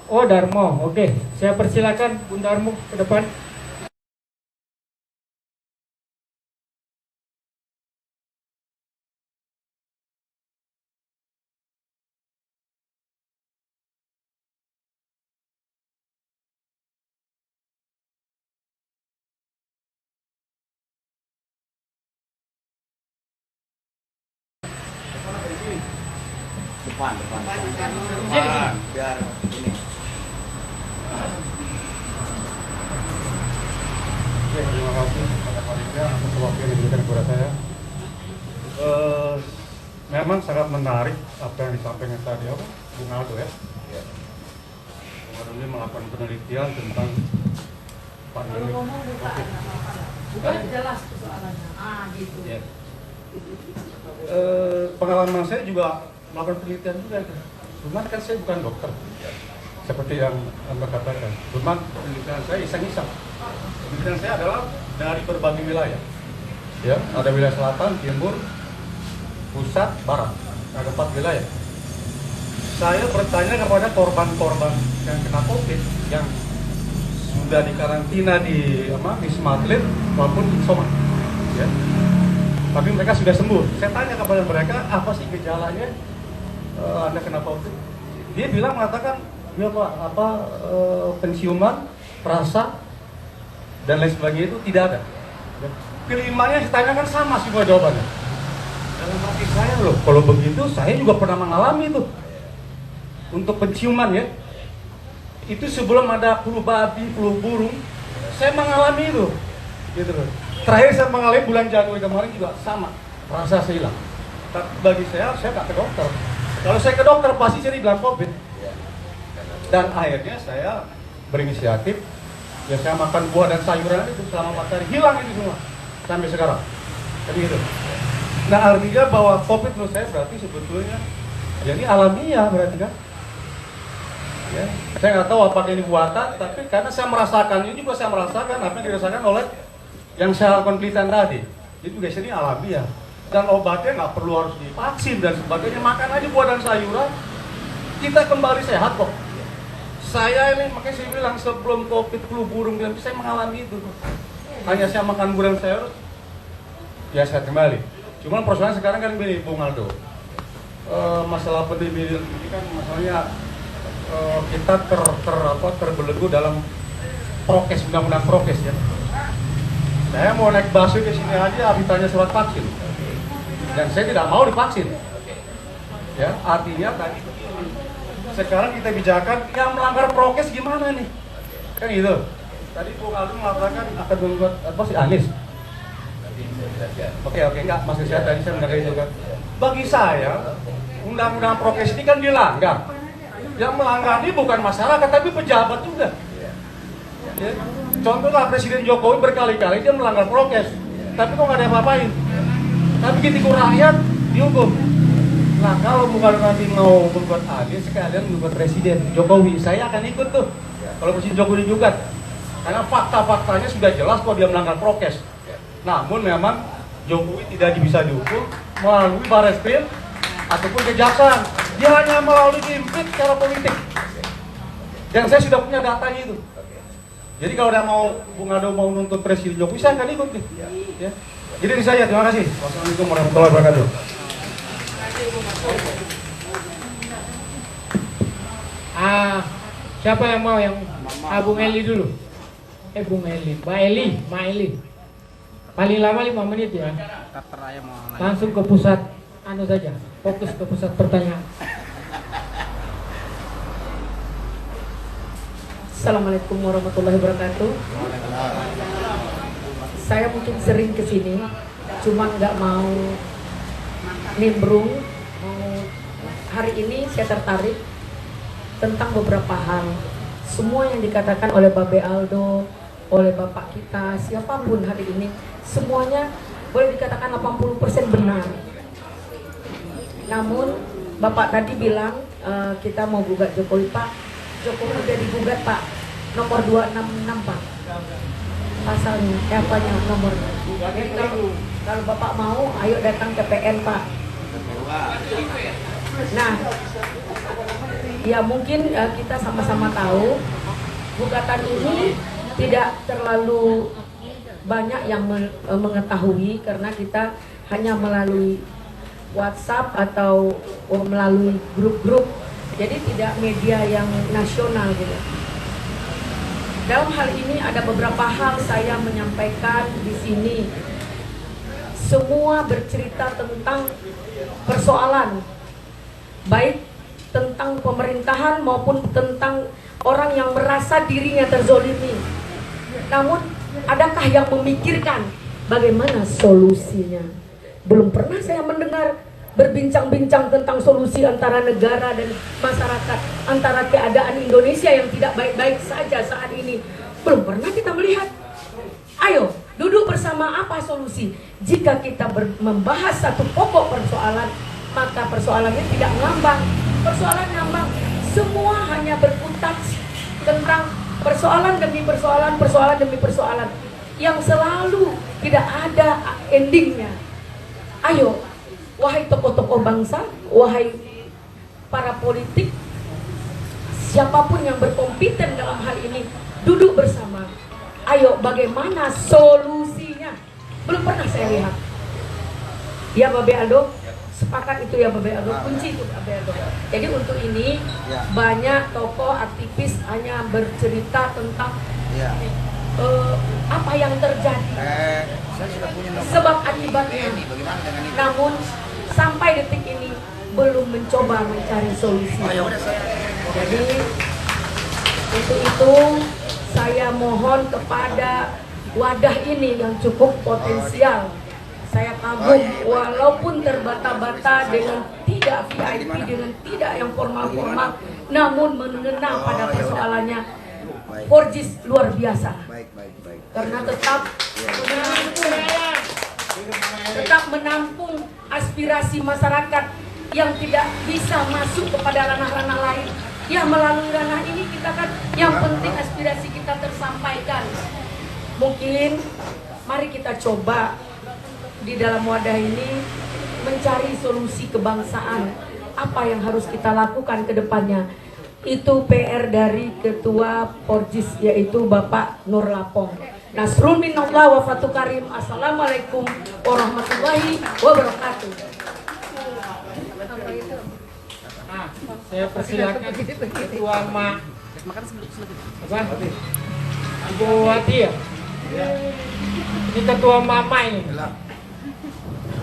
Oh, Darmo. Oke, saya persilakan Bung Darmo ke depan. Depan. Biar ini. Terima kasih kepada panitia atas waktu yang diberikan kepada saya. Memang sangat menarik apa yang disampaikan tadi, Bung Aldo, ya. Kemarin melakukan penelitian tentang pandemi COVID. Bukan jelas persoalannya. Gitu. Ya. Pengalaman saya juga melakukan penelitian juga itu. Cuman kan saya bukan dokter, seperti yang Anda katakan. Cuman penelitian saya iseng-iseng. Penelitian saya adalah dari berbagai wilayah. Ya, ada wilayah selatan, timur, pusat, barat. ada 4 wilayah. Saya bertanya kepada korban-korban yang kena COVID yang sudah dikarantina di Wisma Atlet maupun isoman, ya. Tapi mereka sudah sembuh. Saya tanya kepada mereka, apa sih gejalanya Anda kena COVID? Dia mengatakan dia penciuman, rasa dan lain sebagainya itu tidak ada. Kelimanya saya tanyakan sama semua jawabannya. Dalam hati saya loh, kalau begitu saya juga pernah mengalami itu. Untuk penciuman ya, itu sebelum ada flu babi, flu burung, saya mengalami itu, gitu loh. Terakhir saya mengalami bulan Januari kemarin juga sama, rasa saya hilang. Tapi bagi saya nggak ke dokter. Kalau saya ke dokter pasti saya dibilang COVID. Dan akhirnya saya berinisiatif, ya saya makan buah dan sayuran itu selama 4 hari, hilang itu semua sampai sekarang. Jadi gitu. Nah artinya bahwa COVID menurut saya berarti sebetulnya, ya ini alamiah berarti kan. Ya, saya nggak tahu apakah ini buatan, tapi karena saya merasakan, ini juga saya merasakan apa yang dirasakan oleh yang saya lakukan penelitian tadi. Itu guys, ini alamiah. Dan obatnya nggak perlu harus divaksin dan sebagainya. Makan aja buah dan sayuran, kita kembali sehat kok. Saya ini, makanya saya bilang sebelum COVID, flu burung, saya mengalami itu. Hanya saya makan buah dan sayur, ya saya kembali. Cuma persoalannya sekarang kan begini, Bung Aldo. Masalah pandemi ini kan masalahnya kita terbelenggu dalam prokes, undang-undang prokes ya. Saya mau naik busway ke sini aja ditanya surat vaksin, dan saya tidak mau divaksin. Ya, artinya tadi sekarang kita bicarakan yang melanggar prokes gimana nih? Kan gitu. Tadi Bung Aldo mengatakan akan membuat Anies. Oke, enggak, maksud saya tadi saya mendengar itu kan. Bagi saya, undang-undang prokes ini kan dilanggar. Yang melanggar ini bukan masyarakat, tapi pejabat juga. Ya. Contohlah Presiden Jokowi berkali-kali dia melanggar prokes, tapi kok nggak ada apa-apain. Tapi ketika rakyat dihukum. Nah kalau bukan nanti mau membuat Anies, sekalian membuat Presiden Jokowi, saya akan ikut tuh. Kalau Presiden Jokowi digugat, karena fakta-faktanya sudah jelas kok dia melanggar prokes. Namun memang Jokowi tidak bisa dihukum melalui Barreskrim ataupun kejaksaan. Dia hanya melalui impit secara politik. Dan saya sudah punya datanya itu. Jadi kalau ada Bung Aldo mau nuntut Presiden Jokowi, saya akan ikut nih. Ya. Jadi ini saya, terima kasih. Wassalamualaikum warahmatullahi wabarakatuh. Siapa yang mau Bung Eli dulu? Bung Eli, Mbak Eli. Paling lama 5 menit ya. Langsung ke pusat saja. Fokus ke pusat pertanyaan. Assalamualaikum warahmatullahi wabarakatuh. Saya mungkin sering kesini, cuma nggak mau nimbrung. Hari ini saya tertarik tentang beberapa hal. Semua yang dikatakan oleh Babe Aldo, oleh Bapak kita, siapapun hari ini, semuanya boleh dikatakan 80% benar. Namun Bapak tadi bilang kita mau gugat Jokowi. Pak, Jokowi udah digugat Pak, nomor 266 Pak, pasalnya, apanya nomornya. Jadi kalau Bapak mau, ayo datang ke PN Pak. Nah, ya mungkin kita sama-sama tahu gugatan ini tidak terlalu banyak yang mengetahui karena kita hanya melalui WhatsApp atau melalui grup-grup, jadi tidak media yang nasional gitu. Dalam hal ini ada beberapa hal saya menyampaikan di sini. Semua bercerita tentang persoalan, baik tentang pemerintahan maupun tentang orang yang merasa dirinya terzolimi. Namun, adakah yang memikirkan bagaimana solusinya? Belum pernah saya mendengar berbincang-bincang tentang solusi antara negara dan masyarakat, antara keadaan Indonesia yang tidak baik-baik saja saat ini. Belum pernah kita melihat. Ayo, duduk bersama, apa solusi? Jika kita membahas satu pokok persoalan, maka persoalannya tidak ngambang. Persoalan ngambang, semua hanya berkutat tentang persoalan demi persoalan, persoalan demi persoalan, yang selalu tidak ada endingnya. Ayo, wahai tokoh-tokoh bangsa, wahai para politik, siapapun yang berkompeten dalam hal ini, duduk bersama. Ayo, bagaimana solusinya? Belum pernah saya lihat. Ya, Babe Aldo, sepakat itu ya Babe Aldo, kunci itu Babe Aldo. Jadi untuk ini banyak tokoh aktivis hanya bercerita tentang apa yang terjadi, sebab akibatnya. Namun sampai detik ini belum mencoba mencari solusi. Jadi untuk itu saya mohon kepada wadah ini yang cukup potensial. Saya kagum walaupun terbata-bata dengan tidak VIP, dengan tidak yang formal-formal, namun mengena pada persoalannya. Porjis luar biasa. Karena tetap menampung aspirasi masyarakat yang tidak bisa masuk kepada ranah-ranah lain. Ya, melalui ranah ini kita kan yang penting aspirasi kita tersampaikan. Mungkin mari kita coba di dalam wadah ini mencari solusi kebangsaan. Apa yang harus kita lakukan ke depannya? Itu PR dari Ketua Porjis, yaitu Bapak Nur Lapong. Nasrul minallah wa fatul karim. Assalamualaikum warahmatullahi wabarakatuh. Saya persilakan Ketua Ibu Wati ya. Ini Ketua Mama ini.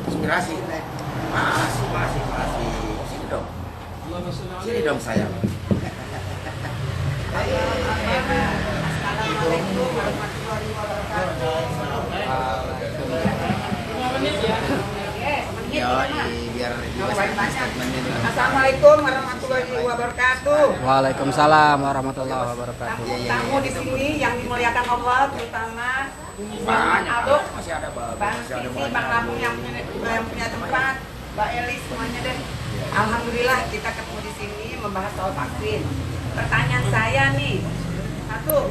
Inspirasi. Masih. Sini dong sayang. Assalamualaikum warahmatullahi wabarakatuh. Assalamualaikum warahmatullahi wabarakatuh. Waalaikumsalam warahmatullahi wabarakatuh. Tamu di sini yang dimuliakan Allah, terutama Bang Aldo, Bang Sisi, Bang Labung yang punya tempat, Mbak Elis, semuanya deh. Alhamdulillah kita ketemu di sini membahas soal vaksin. Pertanyaan saya nih, satu,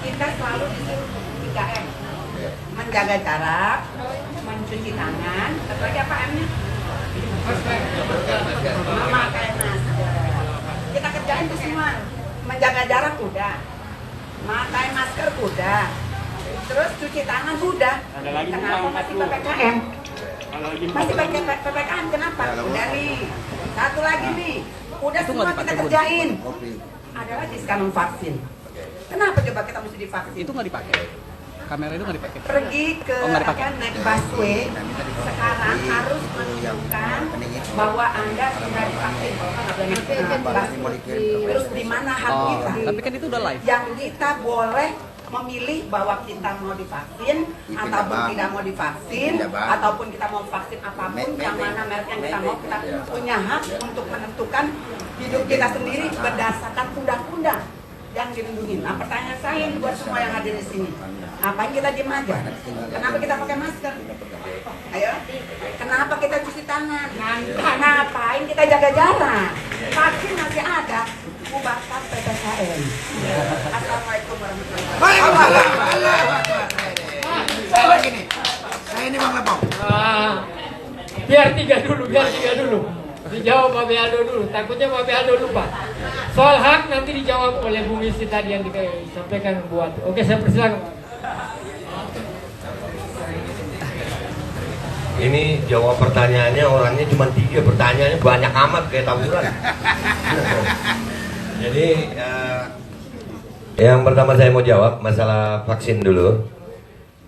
kita selalu disuruh 3M, menjaga jarak, mencuci tangan, satu lagi apa M-nya? Memakai masker. Kita kerjain itu semua. Menjaga jarak udah, memakai masker udah, terus cuci tangan udah. Kenapa masih PPKM? Masih pakai PPKM kenapa? Udah nih. Satu lagi nih, udah semua kita kerjain. Ada lagi sekarang vaksin. Kenapa coba kita mesti divaksin? Itu nggak dipakai. Kamera itu nggak dipakai. Pergi ke naik busway sekarang harus menunjukkan bahwa Anda sudah divaksin. Terus di mana hak kita? Tapi kan itu udah live. Yang kita boleh memilih bahwa kita mau divaksin ataupun tidak mau divaksin, ataupun kita mau vaksin apapun, yang mana merek yang kita mau, kita punya hak untuk menentukan hidup kita sendiri berdasarkan undang-undang yang dilindungi. Nah, pertanyaan saya buat semua yang hadir di sini, ngapain kita diem aja? Kenapa kita pakai masker? Ayo, kenapa kita cuci tangan? Ngapain kita jaga jarak? Vaksin masih ada, ubahkan PPKM. Assalamualaikum warahmatullahi wabarakatuh. Saya ini Bang Lepong. Biar tiga dulu. Dijawab Babe Aldo dulu, takutnya Babe Aldo lupa. Soal hak nanti dijawab oleh Bung Isti tadi yang disampaikan buat. Oke, saya persilakan. Ini jawab pertanyaannya orangnya cuma 3, pertanyaannya banyak amat kayak tawuran. Jadi yang pertama saya mau jawab masalah vaksin dulu.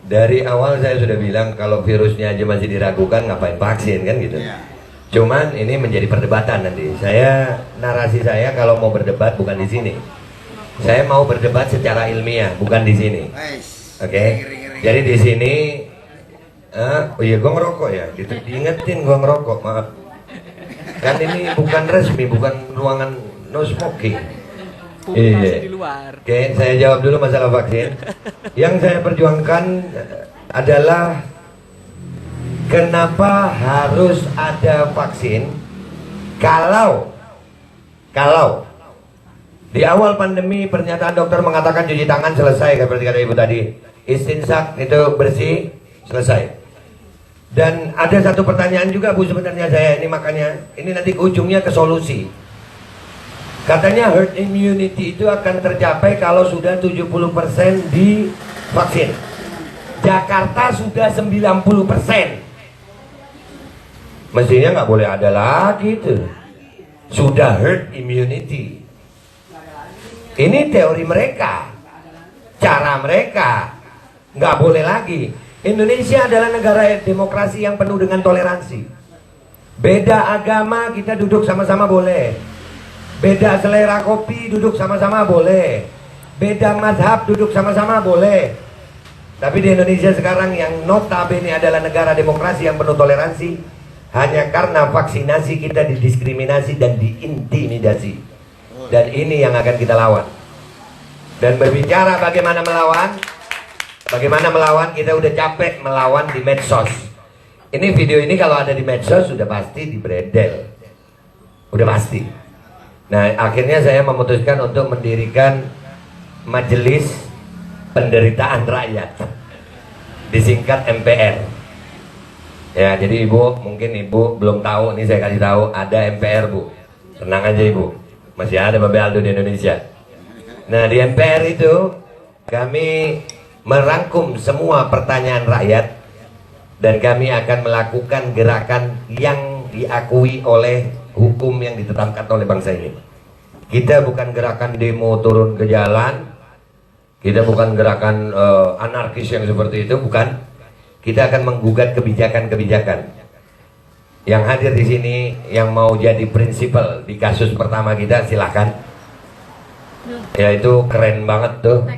Dari awal saya sudah bilang kalau virusnya aja masih diragukan ngapain vaksin kan gitu. Cuman ini menjadi perdebatan nanti. Narasi saya kalau mau berdebat bukan di sini. Saya mau berdebat secara ilmiah, bukan di sini. Oke. Jadi di sini oh iya, gue ngerokok ya. Diingetin gue ngerokok, maaf. Kan ini bukan resmi, bukan ruangan no smoking. Iya. Oke, saya jawab dulu masalah vaksin. Yang saya perjuangkan adalah kenapa harus ada vaksin kalau di awal pandemi pernyataan dokter mengatakan cuci tangan selesai, seperti kata ibu tadi, istinsak itu bersih selesai. Dan ada satu pertanyaan juga Bu sebenarnya saya ini, makanya ini nanti ujungnya ke solusi. Katanya herd immunity itu akan tercapai kalau sudah 70% divaksin. Jakarta sudah 90%. Mestinya nggak boleh ada lagi tuh. Sudah herd immunity. Ini teori mereka, cara mereka. Nggak boleh lagi. Indonesia adalah negara demokrasi yang penuh dengan toleransi. Beda agama kita duduk sama-sama boleh. Beda selera kopi duduk sama-sama boleh. Beda mazhab duduk sama-sama boleh. Tapi di Indonesia sekarang yang notabene adalah negara demokrasi yang penuh toleransi, hanya karena vaksinasi kita didiskriminasi dan diintimidasi. Dan ini yang akan kita lawan. Dan berbicara bagaimana melawan, kita udah capek melawan di medsos. Ini video ini kalau ada di medsos sudah pasti dibredel, udah pasti. Nah akhirnya saya memutuskan untuk mendirikan Majelis Penderitaan Rakyat, disingkat MPR. Ya jadi ibu, mungkin ibu belum tahu, ini saya kasih tahu ada MPR Bu. Tenang aja ibu, masih ada Babe Aldo di Indonesia. Nah di MPR itu kami merangkum semua pertanyaan rakyat dan kami akan melakukan gerakan yang diakui oleh hukum yang ditetapkan oleh bangsa ini. Kita bukan gerakan demo turun ke jalan, kita bukan gerakan anarkis yang seperti itu, bukan. Kita akan menggugat kebijakan-kebijakan. Yang hadir di sini yang mau jadi prinsipal di kasus pertama kita silahkan. Ya itu keren banget tuh.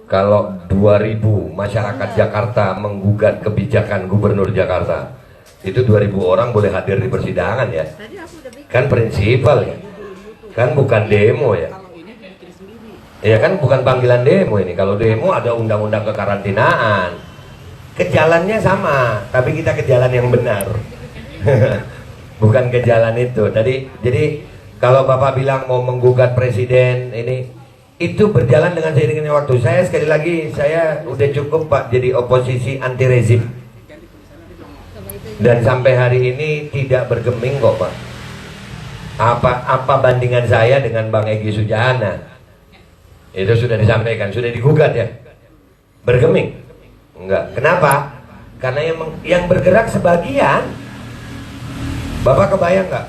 Kalau 2000 masyarakat Jakarta menggugat kebijakan Gubernur Jakarta, itu 2000 orang boleh hadir di persidangan ya. Kan prinsipal ya. Kan bukan demo ya. Ya kan bukan panggilan demo ini. Kalau demo ada undang-undang kekarantinaan. Kejalannya sama, tapi kita ke jalan yang benar. Bukan ke jalan itu. Jadi kalau Bapak bilang mau menggugat presiden ini, itu berjalan dengan seiringnya waktu. Saya sekali lagi, saya udah cukup Pak jadi oposisi anti rezim. Dan sampai hari ini tidak bergeming kok Pak. Apa bandingan saya dengan Bang Egy Sujana? Itu sudah disampaikan, sudah digugat ya. Bergeming? Enggak. Kenapa? Karena yang bergerak sebagian. Bapak kebayang nggak?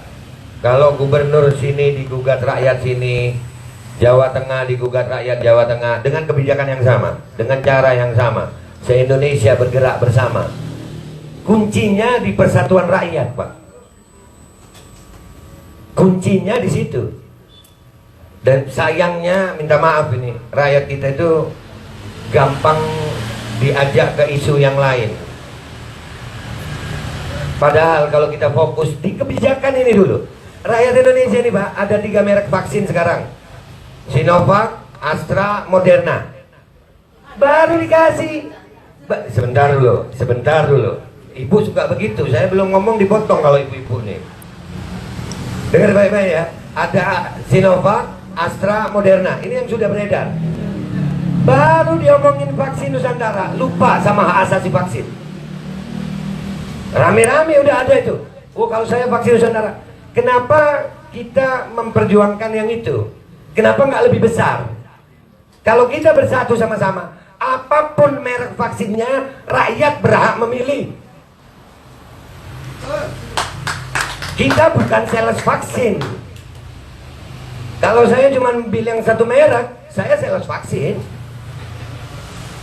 Kalau gubernur sini digugat rakyat sini, Jawa Tengah digugat rakyat Jawa Tengah dengan kebijakan yang sama, dengan cara yang sama, se-Indonesia bergerak bersama. Kuncinya di persatuan rakyat, Pak. Kuncinya di situ. Dan sayangnya, minta maaf ini, rakyat kita itu gampang diajak ke isu yang lain. Padahal kalau kita fokus di kebijakan ini dulu. Rakyat Indonesia ini Pak, ada 3 merek vaksin sekarang. Sinovac, Astra, Moderna. Baru dikasih. Sebentar dulu. Ibu suka begitu, saya belum ngomong dipotong kalau ibu-ibu nih. Dengar baik-baik ya. Ada Sinovac, Astra, Moderna. Ini yang sudah beredar. Baru diomongin vaksin Nusantara, lupa sama hak asasi vaksin. Rame-rame udah ada itu. Oh kalau saya vaksin Nusantara. Kenapa kita memperjuangkan yang itu? Kenapa nggak lebih besar? Kalau kita bersatu sama-sama, apapun merek vaksinnya, rakyat berhak memilih. Kita bukan sales vaksin. Kalau saya cuma bilang satu merek, saya sales vaksin.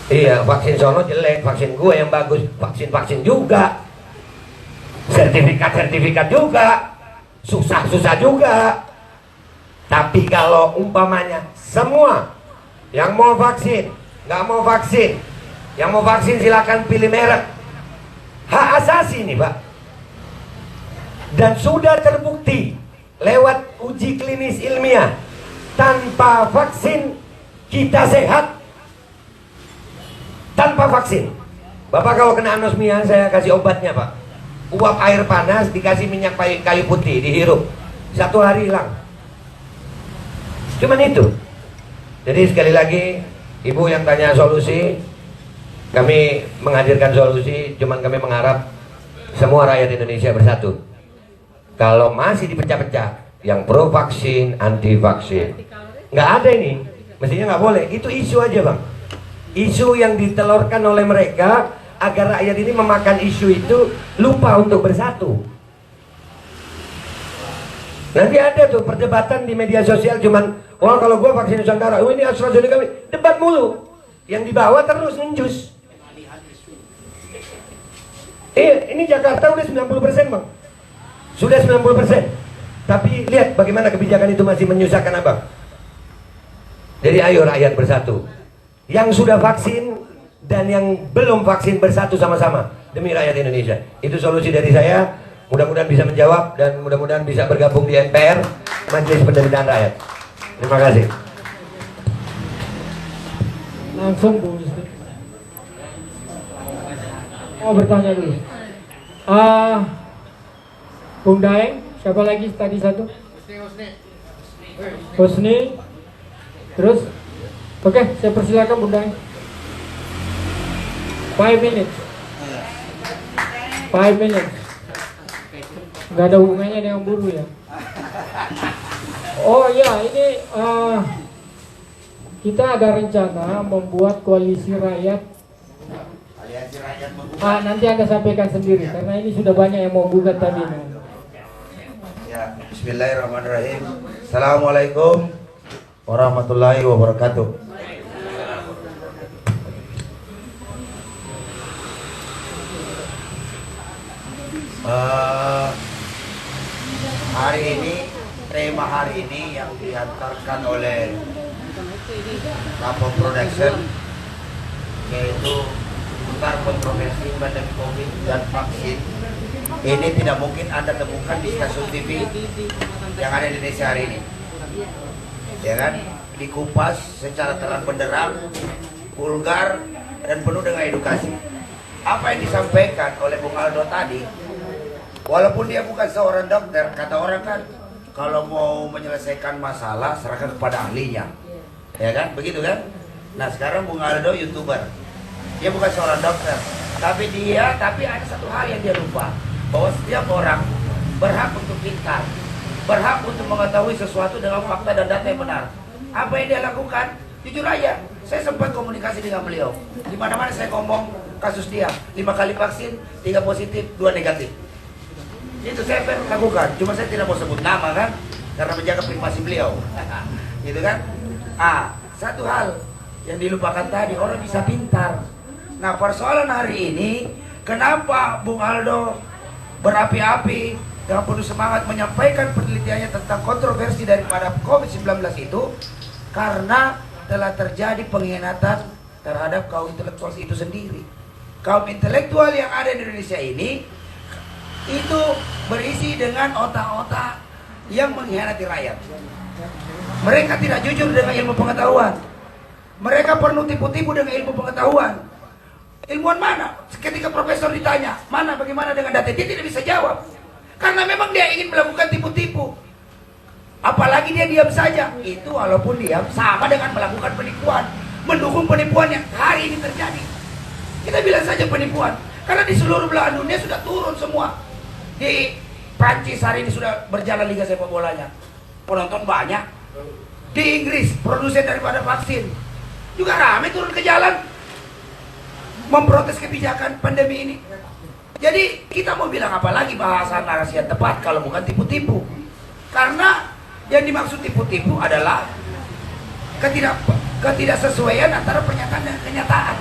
Iya, vaksin sono jelek, vaksin gue yang bagus, vaksin juga. Sertifikat juga. Susah juga. Tapi kalau umpamanya semua yang mau vaksin, nggak mau vaksin, yang mau vaksin silakan pilih merek. Hak asasi nih Pak. Dan sudah terbukti lewat uji klinis ilmiah, tanpa vaksin kita sehat. Tanpa vaksin. Bapak kalau kena anosmia saya kasih obatnya Pak. Uap air panas dikasih minyak kayu putih, dihirup 1 hari hilang. Cuman itu. Jadi sekali lagi, ibu yang tanya solusi, kami menghadirkan solusi. Cuman kami mengharap semua rakyat Indonesia bersatu. Kalau masih dipecah-pecah, yang pro vaksin, anti vaksin, nggak ada ini, mestinya nggak boleh. Itu isu aja bang, isu yang ditelurkan oleh mereka agar rakyat ini memakan isu itu, lupa untuk bersatu. Nanti ada tuh perdebatan di media sosial cuman, oh kalau gua vaksin Nusantara, oh ini AstraZeneca, debat mulu. Yang dibawa terus nenjus. Ini Jakarta udah 90% bang, sudah 90%. Tapi lihat bagaimana kebijakan itu masih menyusahkan abang. Jadi ayo rakyat bersatu. Yang sudah vaksin dan yang belum vaksin bersatu sama-sama demi rakyat Indonesia. Itu solusi dari saya. Mudah-mudahan bisa menjawab dan mudah-mudahan bisa bergabung di MPR, Majelis Penderitaan Rakyat. Terima kasih. Langsung Bu Yusri. Mau bertanya dulu. Bung Daeng, siapa lagi tadi satu? Husni. Terus? Oke, saya persilakan Bung Daeng. 5 minutes. 5 minutes. Nggak ada hubungannya dengan buruh ya. Oh ya, ini kita ada rencana membuat koalisi rakyat. Nanti Anda sampaikan sendiri karena ini sudah banyak yang mau gugat tadi. Ya, bismillahirrahmanirrahim. Assalamualaikum warahmatullahi wabarakatuh. Tema hari ini yang diantarkan oleh Kapol Production, yaitu seputar kontroversi pandemi COVID dan vaksin. Ini tidak mungkin Anda temukan di stasiun TV yang ada di Indonesia hari ini. Ya kan? Dikupas secara terang benderang, vulgar, dan penuh dengan edukasi. Apa yang disampaikan oleh Bung Aldo tadi, walaupun dia bukan seorang dokter, kata orang kan, kalau mau menyelesaikan masalah serahkan kepada ahlinya, ya kan, begitu kan? Nah sekarang Bung Aldo YouTuber, dia bukan seorang dokter, tapi ada satu hal yang dia lupa, bahwa setiap orang berhak untuk pintar, berhak untuk mengetahui sesuatu dengan fakta dan data yang benar. Apa yang dia lakukan? Jujur aja, saya sempat komunikasi dengan beliau. Di mana-mana saya ngomong kasus dia, 5 kali vaksin, 3 positif, 2 negatif. Itu saya lakukan, cuma saya tidak mau sebut nama kan, karena menjaga privasi beliau. Gitu kan? Satu hal yang dilupakan tadi, orang bisa pintar. Nah persoalan hari ini, kenapa Bung Aldo berapi-api dengan penuh semangat menyampaikan penelitiannya tentang kontroversi daripada COVID-19 itu, karena telah terjadi pengkhianatan terhadap kaum intelektual itu sendiri. Kaum intelektual yang ada di Indonesia ini itu berisi dengan otak-otak yang mengkhianati rakyat. Mereka tidak jujur dengan ilmu pengetahuan. Mereka perlu tipu-tipu dengan ilmu pengetahuan. Ilmuwan mana? Ketika profesor ditanya, mana bagaimana dengan data, dia tidak bisa jawab. Karena memang dia ingin melakukan tipu-tipu. Apalagi dia diam saja. Itu walaupun diam sama dengan melakukan penipuan, mendukung penipuan yang hari ini terjadi. Kita bilang saja penipuan, karena di seluruh belahan dunia sudah turun semua. Di Prancis hari ini sudah berjalan liga sepak bolanya, penonton banyak. Di Inggris produsen daripada vaksin juga ramai turun ke jalan memprotes kebijakan pandemi ini. Jadi kita mau bilang apa lagi bahasa narasi yang tepat kalau bukan tipu-tipu? Karena yang dimaksud tipu-tipu adalah ketidaksesuaian antara pernyataan dan kenyataan.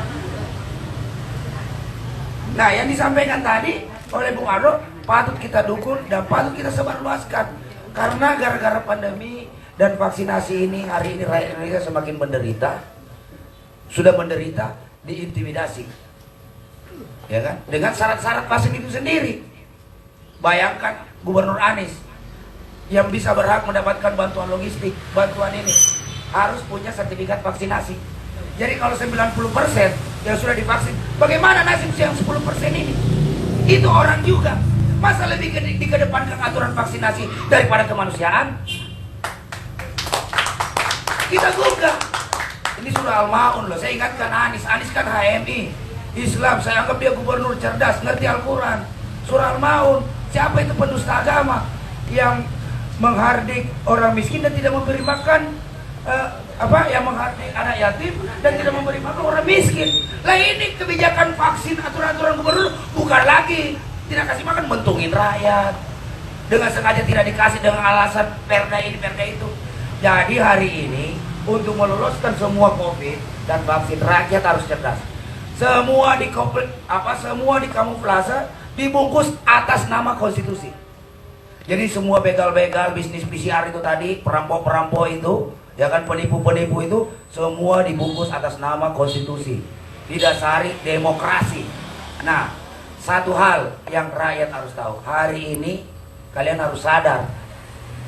Nah yang disampaikan tadi oleh Bung Aldo patut kita dukung dan patut kita sebarluaskan, karena gara-gara pandemi dan vaksinasi ini hari ini rakyat Indonesia semakin menderita, sudah menderita, diintimidasi, ya kan, dengan syarat-syarat vaksin itu sendiri. Bayangkan Gubernur Anies yang bisa berhak mendapatkan bantuan logistik, bantuan ini harus punya sertifikat vaksinasi. Jadi kalau 90% yang sudah divaksin, bagaimana nasib yang 10% ini? Itu orang juga. Masa lebih dikedepankan aturan vaksinasi daripada kemanusiaan? Kita gugah. Ini sudah Al-Ma'un loh. Saya ingatkan Anies kan HMI Islam. Saya anggap dia gubernur cerdas, ngerti Al-Quran. surah Al-Maun. Siapa itu pendusta agama yang menghardik orang miskin dan tidak memberi makan yang menghardik anak yatim dan tidak memberi makan orang miskin. Lah ini kebijakan vaksin, aturan-aturan gubernur bukan lagi tidak kasih makan, mentungin rakyat dengan sengaja tidak dikasih dengan alasan perda ini perda itu. Jadi hari ini untuk meloloskan semua COVID dan vaksin, rakyat harus cerdas. Semua semua dikamuflase, dibungkus atas nama konstitusi. Jadi semua begal-begal bisnis PCR itu tadi, perampok-perampok itu, ya kan, penipu-penipu itu, semua dibungkus atas nama konstitusi, didasari demokrasi. Nah, satu hal yang rakyat harus tahu, hari ini kalian harus sadar,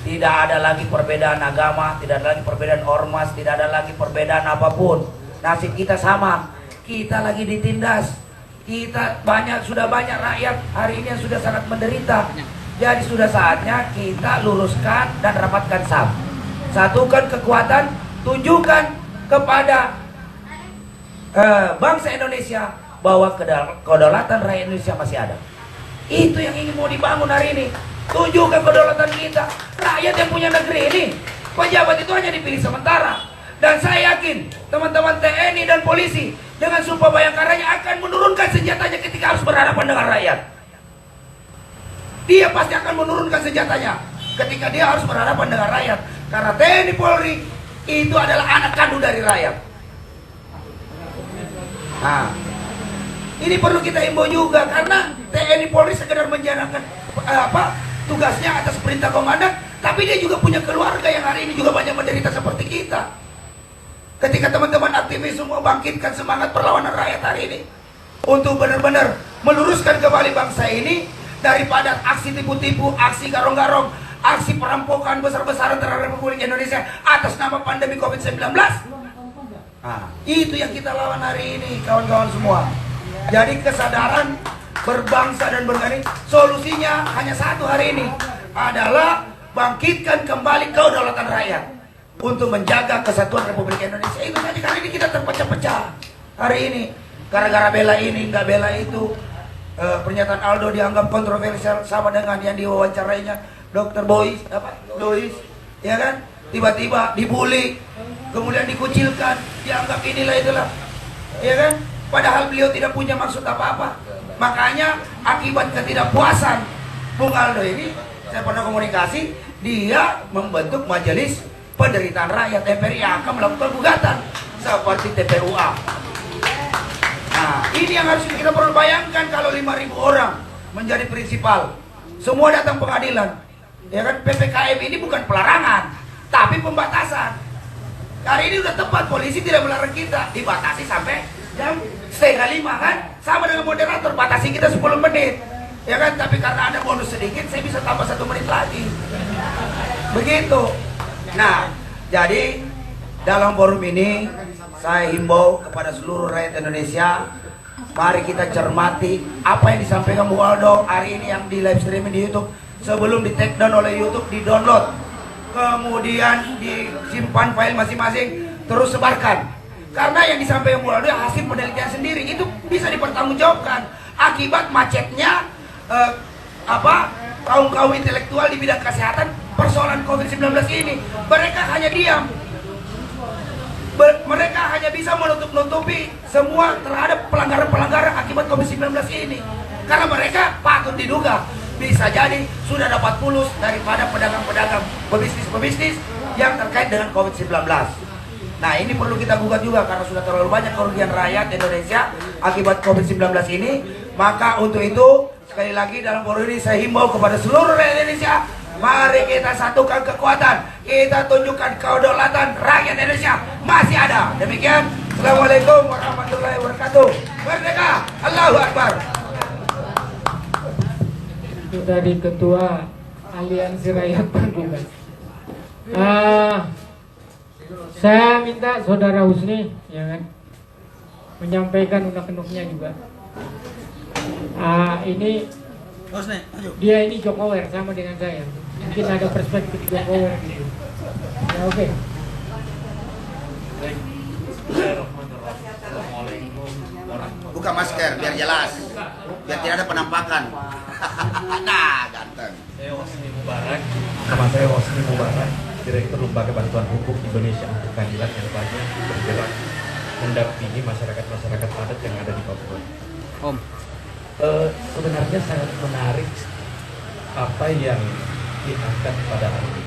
tidak ada lagi perbedaan agama, tidak ada lagi perbedaan ormas, tidak ada lagi perbedaan apapun. Nasib kita sama, kita lagi ditindas. Kita sudah banyak rakyat hari ini yang sudah sangat menderita. Jadi sudah saatnya kita luruskan dan rapatkan SAM. Satukan kekuatan, tunjukkan kepada bangsa Indonesia bahwa kedaulatan rakyat Indonesia masih ada. Itu yang ingin mau dibangun hari ini. Tunjukkan kedaulatan kita. Rakyat yang punya negeri ini, pejabat itu hanya dipilih sementara. Dan saya yakin teman-teman TNI dan polisi dengan Sumpah Bayangkaranya akan menurunkan senjatanya ketika harus berhadapan dengan rakyat. Dia pasti akan menurunkan senjatanya ketika dia harus berhadapan dengan rakyat. Karena TNI Polri itu adalah anak kandung dari rakyat. Nah, ini perlu kita himbau juga, karena TNI Polri sekedar menjalankan tugasnya atas perintah komandan, tapi dia juga punya keluarga yang hari ini juga banyak menderita seperti kita. Ketika teman-teman aktivis semua bangkitkan semangat perlawanan rakyat hari ini untuk benar-benar meluruskan kembali bangsa ini daripada aksi tipu-tipu, aksi garong-garong, aksi perampokan besar-besaran terhadap Republik Indonesia atas nama pandemi COVID-19. Nah, itu yang kita lawan hari ini, kawan-kawan semua. Jadi kesadaran berbangsa dan bernegara, solusinya hanya satu hari ini, adalah bangkitkan kembali kedaulatan rakyat untuk menjaga kesatuan Republik Indonesia. Itu saja. Kali ini kita terpecah-pecah hari ini gara-gara bela ini nggak bela itu. Pernyataan Aldo dianggap kontroversial sama dengan yang diwawancarainya Dr. Bois, ya kan? Tiba-tiba dibully, kemudian dikucilkan, dianggap inilah itulah, ya kan? Padahal beliau tidak punya maksud apa-apa. Makanya akibat ketidakpuasan Bung Aldo ini, saya pernah komunikasi, dia membentuk majelis penderitaan rakyat MPRI yang akan melakukan gugatan seperti TPUA. Nah, ini yang harus kita perlu bayangkan kalau 5.000 orang menjadi prinsipal, semua datang pengadilan. Ya kan, PPKM ini bukan pelarangan, tapi pembatasan. Hari ini udah tepat, polisi tidak melarang kita, dibatasi sampai jam 4:30 kan, sama dengan moderator, batasi kita 10 menit. Ya kan, tapi karena ada bonus sedikit, saya bisa tambah 1 menit lagi. Begitu. Nah, jadi dalam forum ini saya himbau kepada seluruh rakyat Indonesia, mari kita cermati apa yang disampaikan Bu Aldo hari ini yang di live streaming di YouTube. Sebelum di take down oleh YouTube, di download, kemudian disimpan file masing-masing, terus sebarkan. Karena yang disampaikan Bu Aldo hasil penelitian sendiri, itu bisa dipertanggungjawabkan akibat macetnya kaum intelektual di bidang kesehatan persoalan COVID-19 ini. Mereka hanya diam. Mereka hanya bisa menutup-nutupi semua terhadap pelanggaran-pelanggaran akibat COVID-19 ini. Karena mereka patut diduga bisa jadi sudah dapat pulus daripada pedagang-pedagang, pebisnis-pebisnis yang terkait dengan COVID-19. Nah, ini perlu kita gugat juga karena sudah terlalu banyak kerugian rakyat Indonesia akibat COVID-19 ini. Maka untuk itu, sekali lagi dalam forum ini saya himbau kepada seluruh rakyat Indonesia, mari kita satukan kekuatan, kita tunjukkan kedaulatan rakyat Indonesia masih ada. Demikian, Assalamualaikum warahmatullahi wabarakatuh. Merdeka, Allahu Akbar. Itu tadi Ketua Aliansi Rakyat Penggugat. Saya minta Saudara Husni, ya kan, menyampaikan unek-uneknya juga. Ini dia ini Jokower sama dengan saya. Mungkin ada perspektif Jokower gitu. Ya, oke. Buka masker biar jelas. biar tidak ada penampakan. Nah, ganteng. Saya Hosni Mubarak, nama saya Hosni Mubarak, Direktur Lembaga Bantuan Hukum Indonesia untuk Keadilan yang banyak bergerak mendampingi masyarakat-masyarakat adat yang ada di Papua. Om. Sebenarnya sangat menarik apa yang diangkat pada hari ini.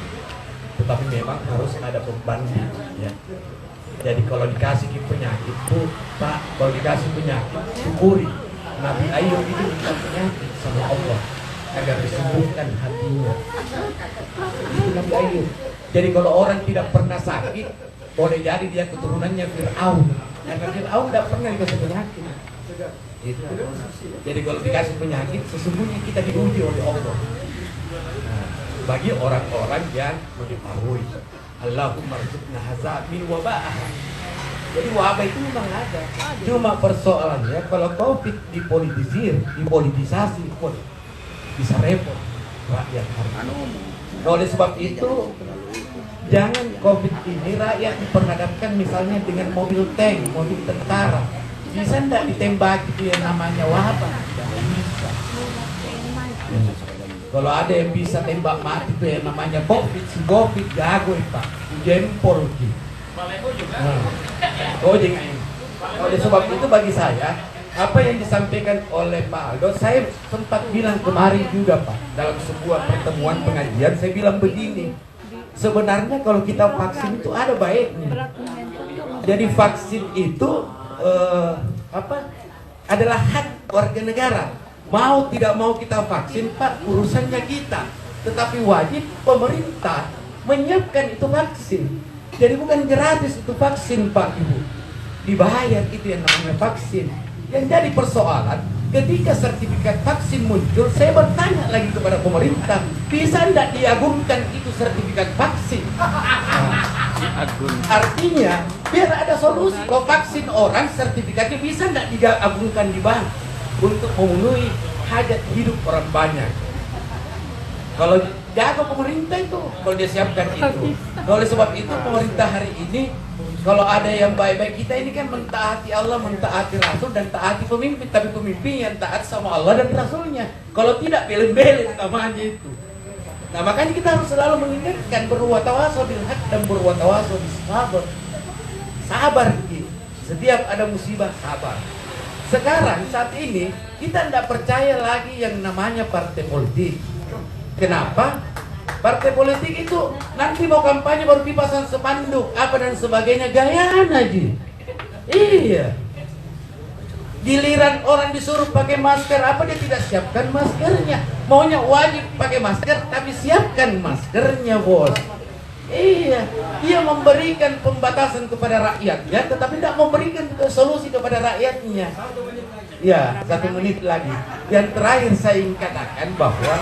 Tetapi memang harus ada pembanding, ya. Jadi kalau dikasih penyakit, Pak, kalau dikasih penyakit, syukuri. Nabi Ayub itu minta penyakit sama Allah agar disembuhkan hatinya. Itu Nabi Ayub. Jadi kalau orang tidak pernah sakit, boleh jadi dia keturunannya Fir'aun. Karena Fir'aun tidak pernah dikasih penyakit. Gitu. Jadi kalau dikasih penyakit, sesungguhnya kita diuji oleh Allah. Nah, bagi orang-orang yang mengetahui, Allahumma rzuqna hadza min waba'ah. Jadi wabah itu memang ada. Cuma persoalannya kalau Covid dipolitisasi, bisa repot rakyat hari ini. Oleh sebab itu, jangan Covid ini rakyat diperhadapkan misalnya dengan mobil tank, mobil tentara. Bisa enggak ditembak itu yang namanya wabah? Jangan bisa. Kalau ada yang bisa tembak mati itu yang namanya Covid, si Covid jago Pak, jempol gitu. Oleh sebab itu bagi saya, apa yang disampaikan oleh Pak Aldo, saya sempat bilang kemarin juga Pak, dalam sebuah pertemuan pengajian, saya bilang begini, sebenarnya kalau kita vaksin itu ada baiknya. Jadi vaksin itu adalah hak warga negara. Mau tidak mau kita vaksin Pak, urusannya kita. Tetapi wajib pemerintah menyiapkan itu vaksin. Jadi bukan gratis itu vaksin Pak Ibu, dibayar itu yang namanya vaksin. Yang jadi persoalan, ketika sertifikat vaksin muncul, saya bertanya lagi kepada pemerintah, bisa tidak diagungkan itu sertifikat vaksin? Artinya, biar ada solusi. Kalau vaksin orang, sertifikatnya bisa tidak diagungkan di bank untuk memenuhi hajat hidup orang banyak. Kalau jago pemerintah itu, kalau dia siapkan itu. Oleh sebab itu pemerintah hari ini, kalau ada yang baik-baik, kita ini kan mentaati Allah, mentaati Rasul, dan taati pemimpin. Tapi pemimpin yang taat sama Allah dan Rasulnya. Kalau tidak, belen-belen namanya itu. Nah makanya kita harus selalu mengingatkan, berwatawaso bil haq dan berwatawaso bis sabar. Sabar gitu. Setiap ada musibah, sabar. Sekarang saat ini kita tidak percaya lagi yang namanya partai politik. Kenapa? Partai politik itu nanti mau kampanye baru dipasang spanduk apa dan sebagainya, gayaan aja. Iya. Giliran orang disuruh pakai masker, apa dia tidak siapkan maskernya? Maunya wajib pakai masker, tapi siapkan maskernya, bos. Iya, dia memberikan pembatasan kepada rakyatnya, tetapi tidak memberikan solusi kepada rakyatnya. Ya, 1 menit lagi. Yang terakhir saya ingin katakan bahwa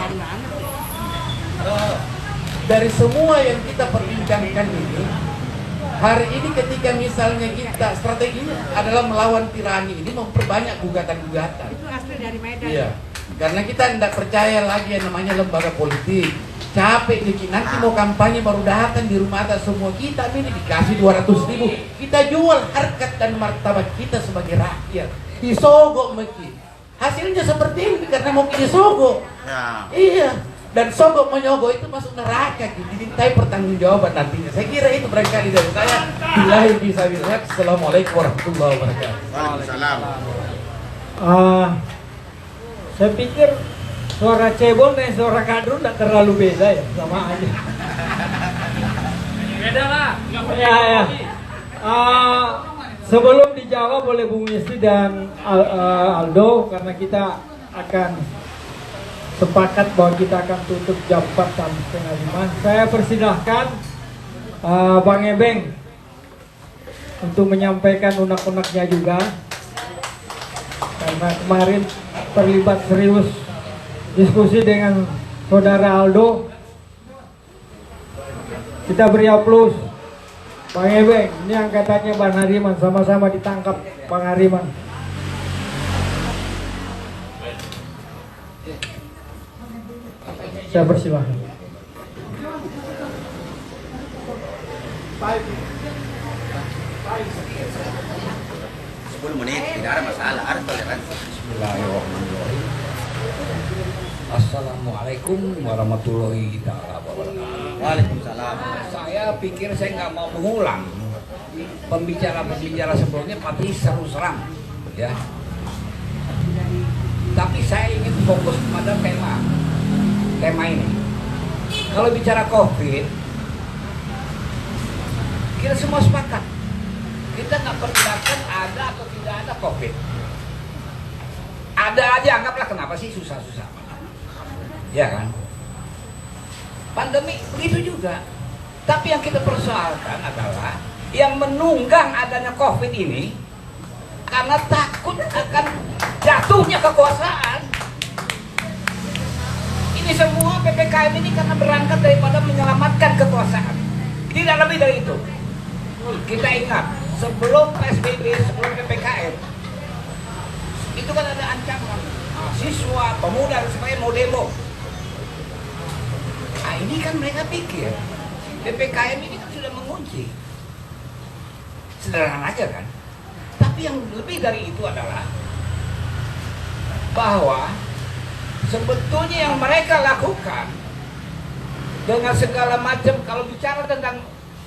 dari semua yang kita perbincangkan ini, hari ini ketika misalnya kita strateginya adalah melawan tirani ini, memperbanyak gugatan-gugatan. Itu asli dari Medan. Iya, karena kita tidak percaya lagi yang namanya lembaga politik. Capek nih, nanti mau kampanye baru datang di rumah atas semua kita ini dikasih 200.000. Kita jual harkat dan martabat kita sebagai rakyat. Disogok mungkin. Hasilnya seperti ini karena mau disogok. Ya. Iya. Dan sogok menyogok itu masuk neraka, dimintai pertanggungjawaban nantinya. Saya kira itu barangkali dari saya. Billahi bismillah. Assalamualaikum warahmatullahi wabarakatuh. Waalaikumsalam. Saya pikir suara cebol dan suara kadrun tidak terlalu beda ya, sama aja. Beda lah. Ya. Sebelum dijawab oleh Bung Yesi dan Aldo, karena kita akan sepakat bahwa kita akan tutup jam 4 sampai 4:30, saya persilahkan Bang Ebeng untuk menyampaikan unek-uneknya juga, karena kemarin terlibat serius diskusi dengan saudara Aldo. Kita beri aplaus Bang Ebeng. Ini angkatannya Bang Hariman, sama-sama ditangkap Bang Hariman. Saya persilahkan. 10 menit, tidak ada masalah, ada toleransi. Bismillahirrahmanirrahim. Assalamualaikum warahmatullahi wabarakatuh. Waalaikumsalam. Saya pikir saya nggak mau mengulang pembicara sebelumnya, tapi seru seram, ya. Tapi saya ingin fokus pada tema ini. Kalau bicara COVID, kita semua sepakat. Kita nggak perkirakan ada atau tidak ada COVID. Ada aja, anggaplah, kenapa sih susah-susah. Ya kan? Pandemi begitu juga. Tapi yang kita persoalkan adalah yang menunggang adanya COVID ini karena takut akan jatuhnya kekuasaan. Ini semua PPKM ini karena berangkat daripada menyelamatkan kekuasaan. Tidak lebih dari itu. Kita ingat, sebelum PSBB, sebelum PPKM, itu kan ada ancaman siswa, pemuda, dan sebagainya mau demo. Nah, ini kan mereka pikir PPKM ini kan sudah mengunci. Sederhana aja kan. Tapi yang lebih dari itu adalah bahwa sebetulnya yang mereka lakukan dengan segala macam, kalau bicara tentang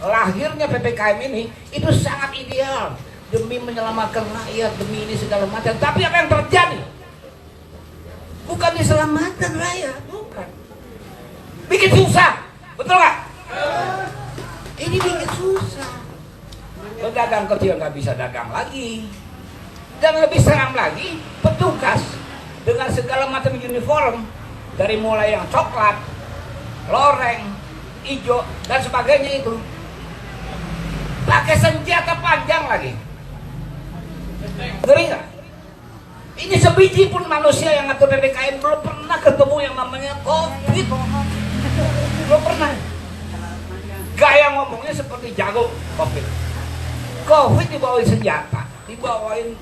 lahirnya PPKM ini, itu sangat ideal demi menyelamatkan rakyat, demi ini segala macam. Tapi apa yang terjadi? Bukan diselamatkan rakyat, bukan. Bikin susah, betul nggak? Ini bikin susah. Pedagang kecil nggak bisa dagang lagi. Dan lebih seram lagi, petugas dengan segala macam uniform, dari mulai yang coklat, loreng, hijau, dan sebagainya itu, pakai senjata panjang lagi. Ngeri nggak? Ini sebiji pun manusia yang ngatur PPKM belum pernah ketemu yang namanya COVID. Belum pernah. Gaya ngomongnya seperti jago COVID. COVID dibawain senjata, dibawain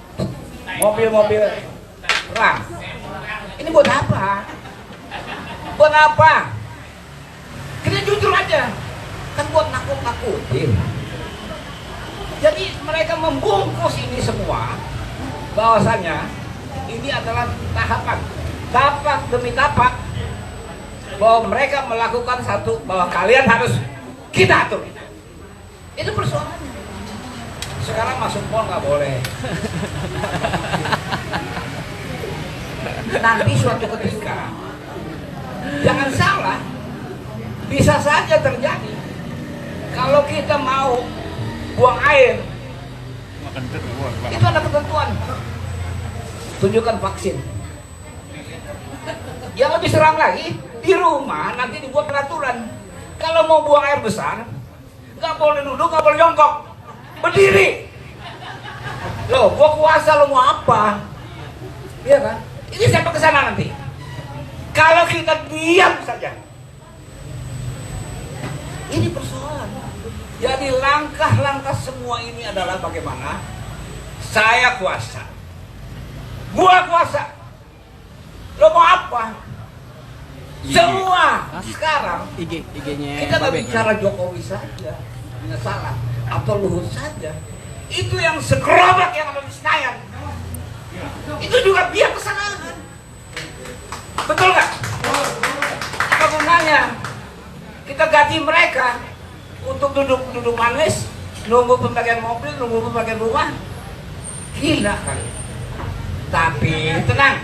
mobil-mobil perang. Ini buat apa? Buat apa? Kita jujur aja, kan buat nakut-nakutin. Jadi mereka membungkus ini semua, bahwasanya ini adalah tahapan, tapak demi tapak, bahwa mereka melakukan satu, bahwa kalian harus kita atur. Itu persoalannya. Sekarang masuk mall nggak boleh. Nanti suatu ketika, jangan salah, bisa saja terjadi kalau kita mau buang air, itu ada ketentuan. Tunjukkan vaksin. Yang lebih seram lagi, di rumah nanti dibuat peraturan. Kalau mau buang air besar, nggak boleh duduk, nggak boleh jongkok, berdiri. Loh, gua kuasa, lo mau apa? Iya kan? Ini sampai ke sana nanti. Kalau kita diam saja, ini persoalan. Jadi langkah-langkah semua ini adalah bagaimana saya kuasa, gua kuasa, lo mau apa? Semua sekarang IG-nya kita nggak bicara Jokowi saja, nggak salah, atau Luhut saja. Itu yang segerobak yang ada di Senayan, itu juga biar kesalahan. Betul nggak? Apa gunanya kita gaji mereka untuk duduk manis, nunggu pembagian mobil, nunggu pembagian rumah? Gila kali. Tapi tenang,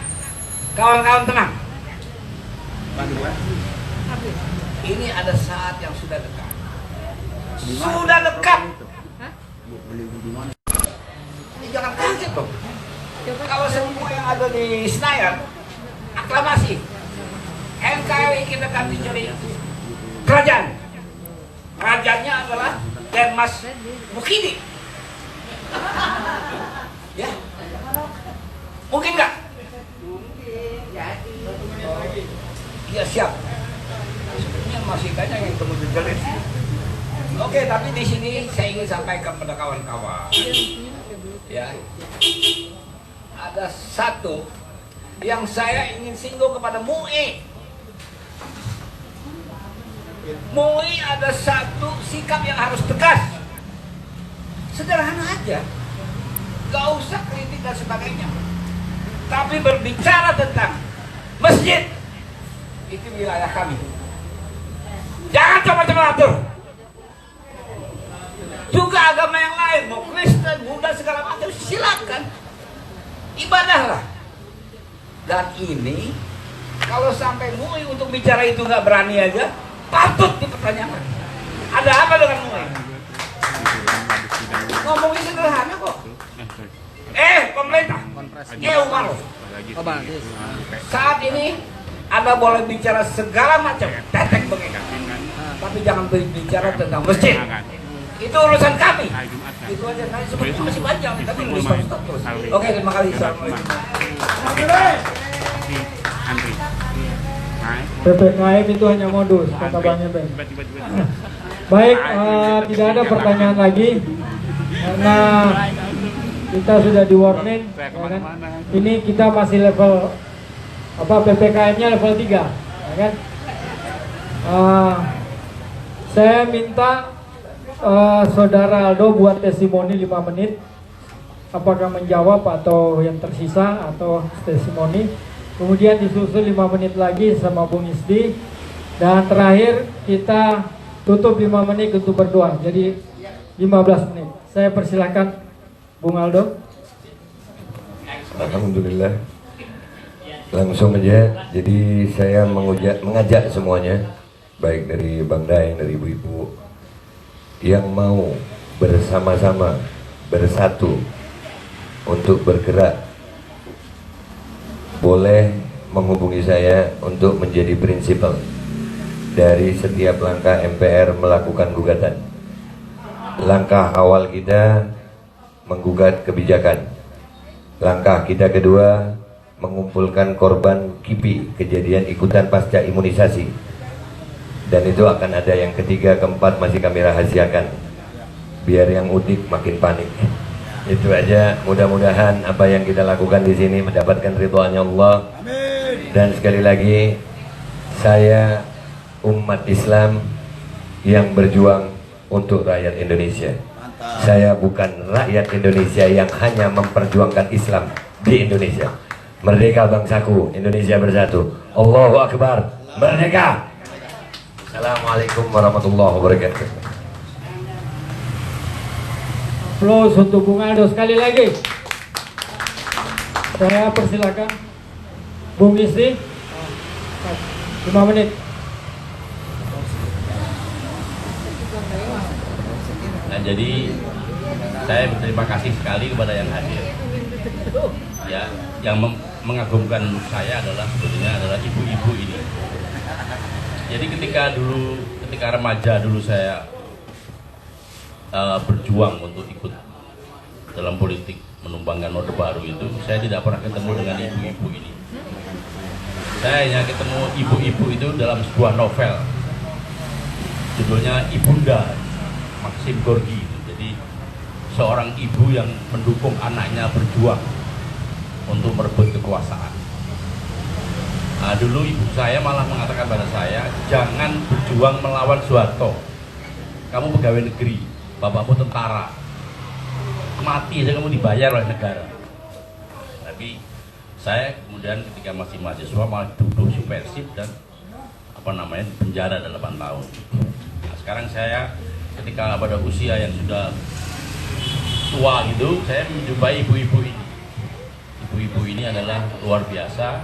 kawan-kawan, tenang. Ini ada saat yang sudah dekat. Sudah dekat. Jangan kaget dong. Kalau semua yang ada di Senayan aklamasi, NKRI kita ganti jadi kerajaan. Rajanya adalah Denmas Mukidi. Ya, mungkin nggak? Iya, siap. Sebenarnya masih banyak yang temu jejelit. Oke, tapi di sini saya ingin sampaikan pada kawan-kawan. Ya, ada satu yang saya ingin singgung kepada MUI. MUI ada satu sikap yang harus tegas. Sederhana aja. Gak usah kritik dan sebagainya. Tapi berbicara tentang masjid, itu wilayah kami. Jangan coba-coba atur. Juga agama yang lain, mau Kristen, Buddha, segala macam, silakan. Ibadahlah. Dan ini, kalau sampai MUI untuk bicara itu nggak berani aja, patut dipertanyakan. Ada apa dengan MUI? Ngomongin sederhana kok. Pemerintah, Umar. Saat ini Anda boleh bicara segala macam, tetek bengek. Tapi jangan bicara tentang masjid. Itu urusan kami. Itu aja, saya sebetulnya masih panjang, tapi nggak bisa stop terus. Oke, terima kasih. Assalamualaikum. PPKM itu hanya modus, kata Bang Eben. Baik, tidak ada pertanyaan lagi karena kita sudah di warning, ya kan? Ini kita masih level PPKM-nya level 3, ya kan? Saya minta Saudara Aldo buat testimoni 5 menit, apakah menjawab atau yang tersisa atau testimoni. Kemudian disusul 5 menit lagi sama Bung Isdi, dan terakhir kita tutup 5 menit untuk berdoa. Jadi 15 menit. Saya persilahkan Bung Aldo. Alhamdulillah. Langsung aja. Jadi saya mengajak semuanya, baik dari Bang Daeng, dari ibu-ibu, yang mau bersama-sama bersatu untuk bergerak, boleh menghubungi saya untuk menjadi prinsipal dari setiap langkah MPR melakukan gugatan. Langkah awal kita menggugat kebijakan. Langkah kita kedua mengumpulkan korban KIPI, kejadian ikutan pasca imunisasi. Dan itu akan ada yang ketiga, keempat masih kami rahasiakan, biar yang udik makin panik. Itu aja, mudah-mudahan apa yang kita lakukan di sini mendapatkan ridhoannya Allah. Dan sekali lagi, saya umat Islam yang berjuang untuk rakyat Indonesia. Saya bukan rakyat Indonesia yang hanya memperjuangkan Islam di Indonesia. Merdeka bangsaku, Indonesia bersatu. Allahu Akbar, merdeka. Assalamualaikum warahmatullahi wabarakatuh. Close untuk Bung Aldo sekali lagi. Saya persilakan Bung Isdi 5 menit. Nah, jadi saya berterima kasih sekali kepada yang hadir. Ya, yang mengagumkan saya adalah sebetulnya adalah ibu-ibu ini. Jadi ketika remaja dulu saya berjuang untuk ikut dalam politik, menumbangkan Orde Baru itu, saya tidak pernah ketemu dengan ibu-ibu ini. Saya hanya ketemu ibu-ibu itu dalam sebuah novel, judulnya Ibunda, Maxim Gorki. Jadi seorang ibu yang mendukung anaknya berjuang untuk merebut kekuasaan. Nah, dulu ibu saya malah mengatakan pada saya, jangan berjuang melawan Soeharto. Kamu pegawai negeri, bapakmu tentara, mati aja kamu dibayar oleh negara. Tapi saya kemudian ketika masih mahasiswa malah duduk subversif dan penjara 8 tahun. Nah, sekarang saya ketika pada usia yang sudah tua gitu, saya menjumpai ibu-ibu ini. Ibu-ibu ini adalah luar biasa.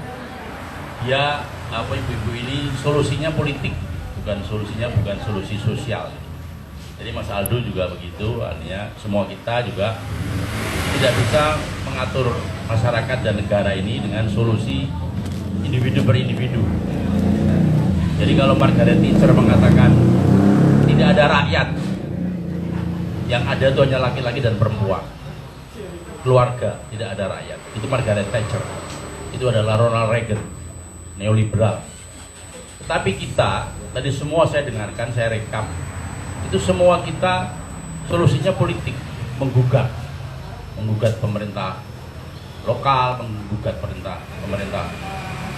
Dia ibu-ibu ini solusinya politik, bukan solusi sosial. Jadi Mas Aldo juga begitu, artinya semua kita juga tidak bisa mengatur masyarakat dan negara ini dengan solusi individu per individu. Jadi kalau Margaret Thatcher mengatakan tidak ada rakyat, yang ada itu hanya laki-laki dan perempuan, keluarga, tidak ada rakyat. Itu Margaret Thatcher. Itu adalah Ronald Reagan, neoliberal. Tetapi kita, tadi semua saya dengarkan, saya rekam, itu semua kita solusinya politik, menggugat pemerintah lokal, menggugat pemerintah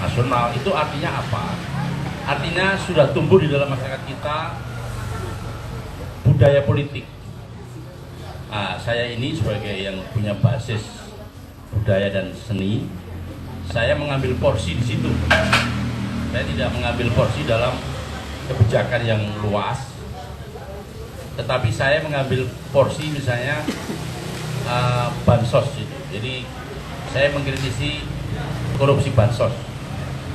nasional. Itu artinya apa? Artinya sudah tumbuh di dalam masyarakat kita budaya politik. saya ini sebagai yang punya basis budaya dan seni, saya mengambil porsi di situ. Saya tidak mengambil porsi dalam kebijakan yang luas, tetapi saya mengambil porsi misalnya bansos gitu. Jadi saya mengkritisi korupsi bansos,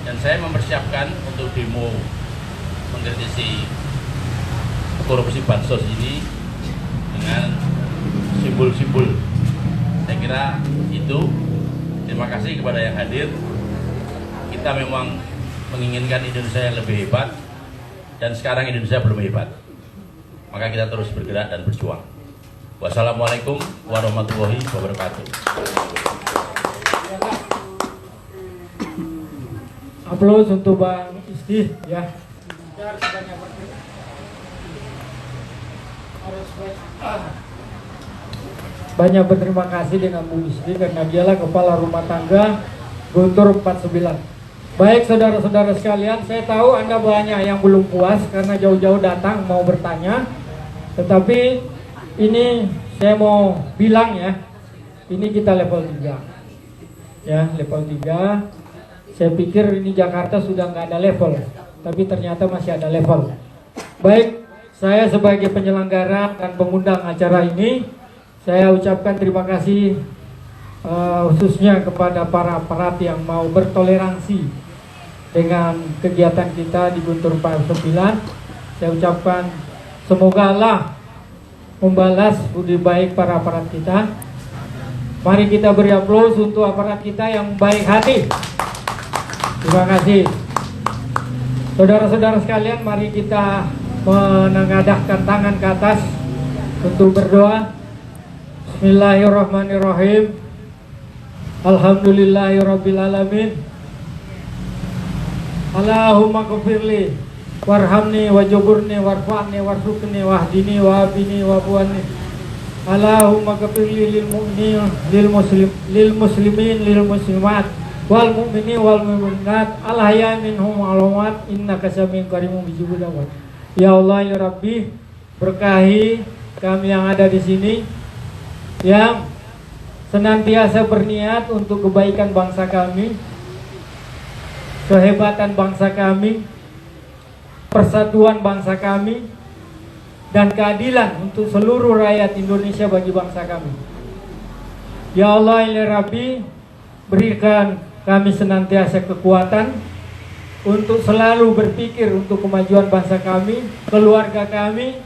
dan saya mempersiapkan untuk demo mengkritisi korupsi bansos ini dengan simbol-simbol. Saya kira itu. Terima kasih kepada yang hadir. Kita memang menginginkan Indonesia yang lebih hebat, dan sekarang Indonesia belum hebat. Maka kita terus bergerak dan berjuang. Wassalamualaikum warahmatullahi wabarakatuh. Aplaus untuk Bang Isti ya. Banyak berterima kasih dengan Bu Isti karena dialah kepala rumah tangga Guntur 49. Baik saudara-saudara sekalian, saya tahu Anda banyak yang belum puas karena jauh-jauh datang mau bertanya. Tetapi ini saya mau bilang ya, ini kita level 3. Ya, level 3. Saya pikir ini Jakarta sudah nggak ada level, tapi ternyata masih ada level. Baik, saya sebagai penyelenggara dan pengundang acara ini, saya ucapkan terima kasih khususnya kepada para aparat yang mau bertoleransi dengan kegiatan kita di Guntur 49. Saya ucapkan semoga Allah membalas budi baik para aparat kita. Mari kita beri aplaus untuk aparat kita yang baik hati. Terima kasih. Saudara-saudara sekalian, mari kita menengadahkan tangan ke atas untuk berdoa. Bismillahirrahmanirrahim. Alhamdulillahirabbil alamin. Allahumma ghfirli warhamni wajuburni warfa'ni warzuqni wahdini wa'afini wa'fuani. Allahumma ghfirli lil mu'minin lil muslimin lil muslimat wal mu'minin wal mu'minat al ahya minhum wal amwat innaka samiun qariibun mujibud da'wat. Ya Allah ya Rabbi, berkahi kami yang ada di sini yang senantiasa berniat untuk kebaikan bangsa kami, kehebatan bangsa kami, persatuan bangsa kami, dan keadilan untuk seluruh rakyat Indonesia bagi bangsa kami. Ya Allah ya Rabbi, berikan kami senantiasa kekuatan untuk selalu berpikir untuk kemajuan bangsa kami, keluarga kami,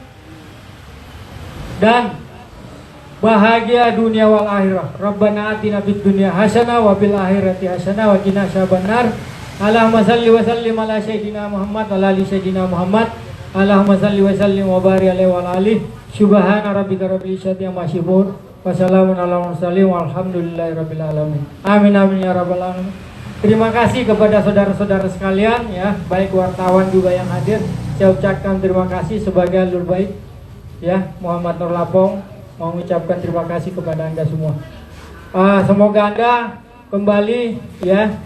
dan bahagia dunia wal akhirah. Rabbana atina fid dunya hasanah wa fil akhirati hasanah wa qina adzabannar. Allahumma shalli wa sallim ala sayyidina Muhammad wa ala ali sayyidina Muhammad. Allahumma shalli wa sallim wa barik alaihi wa ala alihi. Subhana rabbika rabbil izzati amma yasifun. Wassalamun ala mursalin walhamdulillahi rabbil alamin. Amin amin ya rabbal alamin. Terima kasih kepada saudara-saudara sekalian ya, baik wartawan juga yang hadir. Saya ucapkan terima kasih sebagai alur baik ya, Muhammad Nur Lapong mau mengucapkan terima kasih kepada Anda semua. Semoga Anda kembali ya,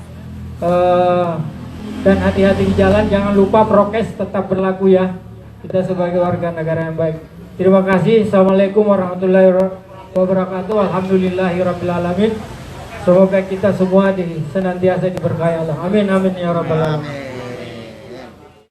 dan hati-hati di jalan. Jangan lupa prokes tetap berlaku ya. Kita sebagai warga negara yang baik. Terima kasih. Assalamualaikum warahmatullahi wabarakatuh. Alhamdulillahirabbil alamin. Semoga kita semua senantiasa diberkahi Allah. Amin amin ya rabbal alamin.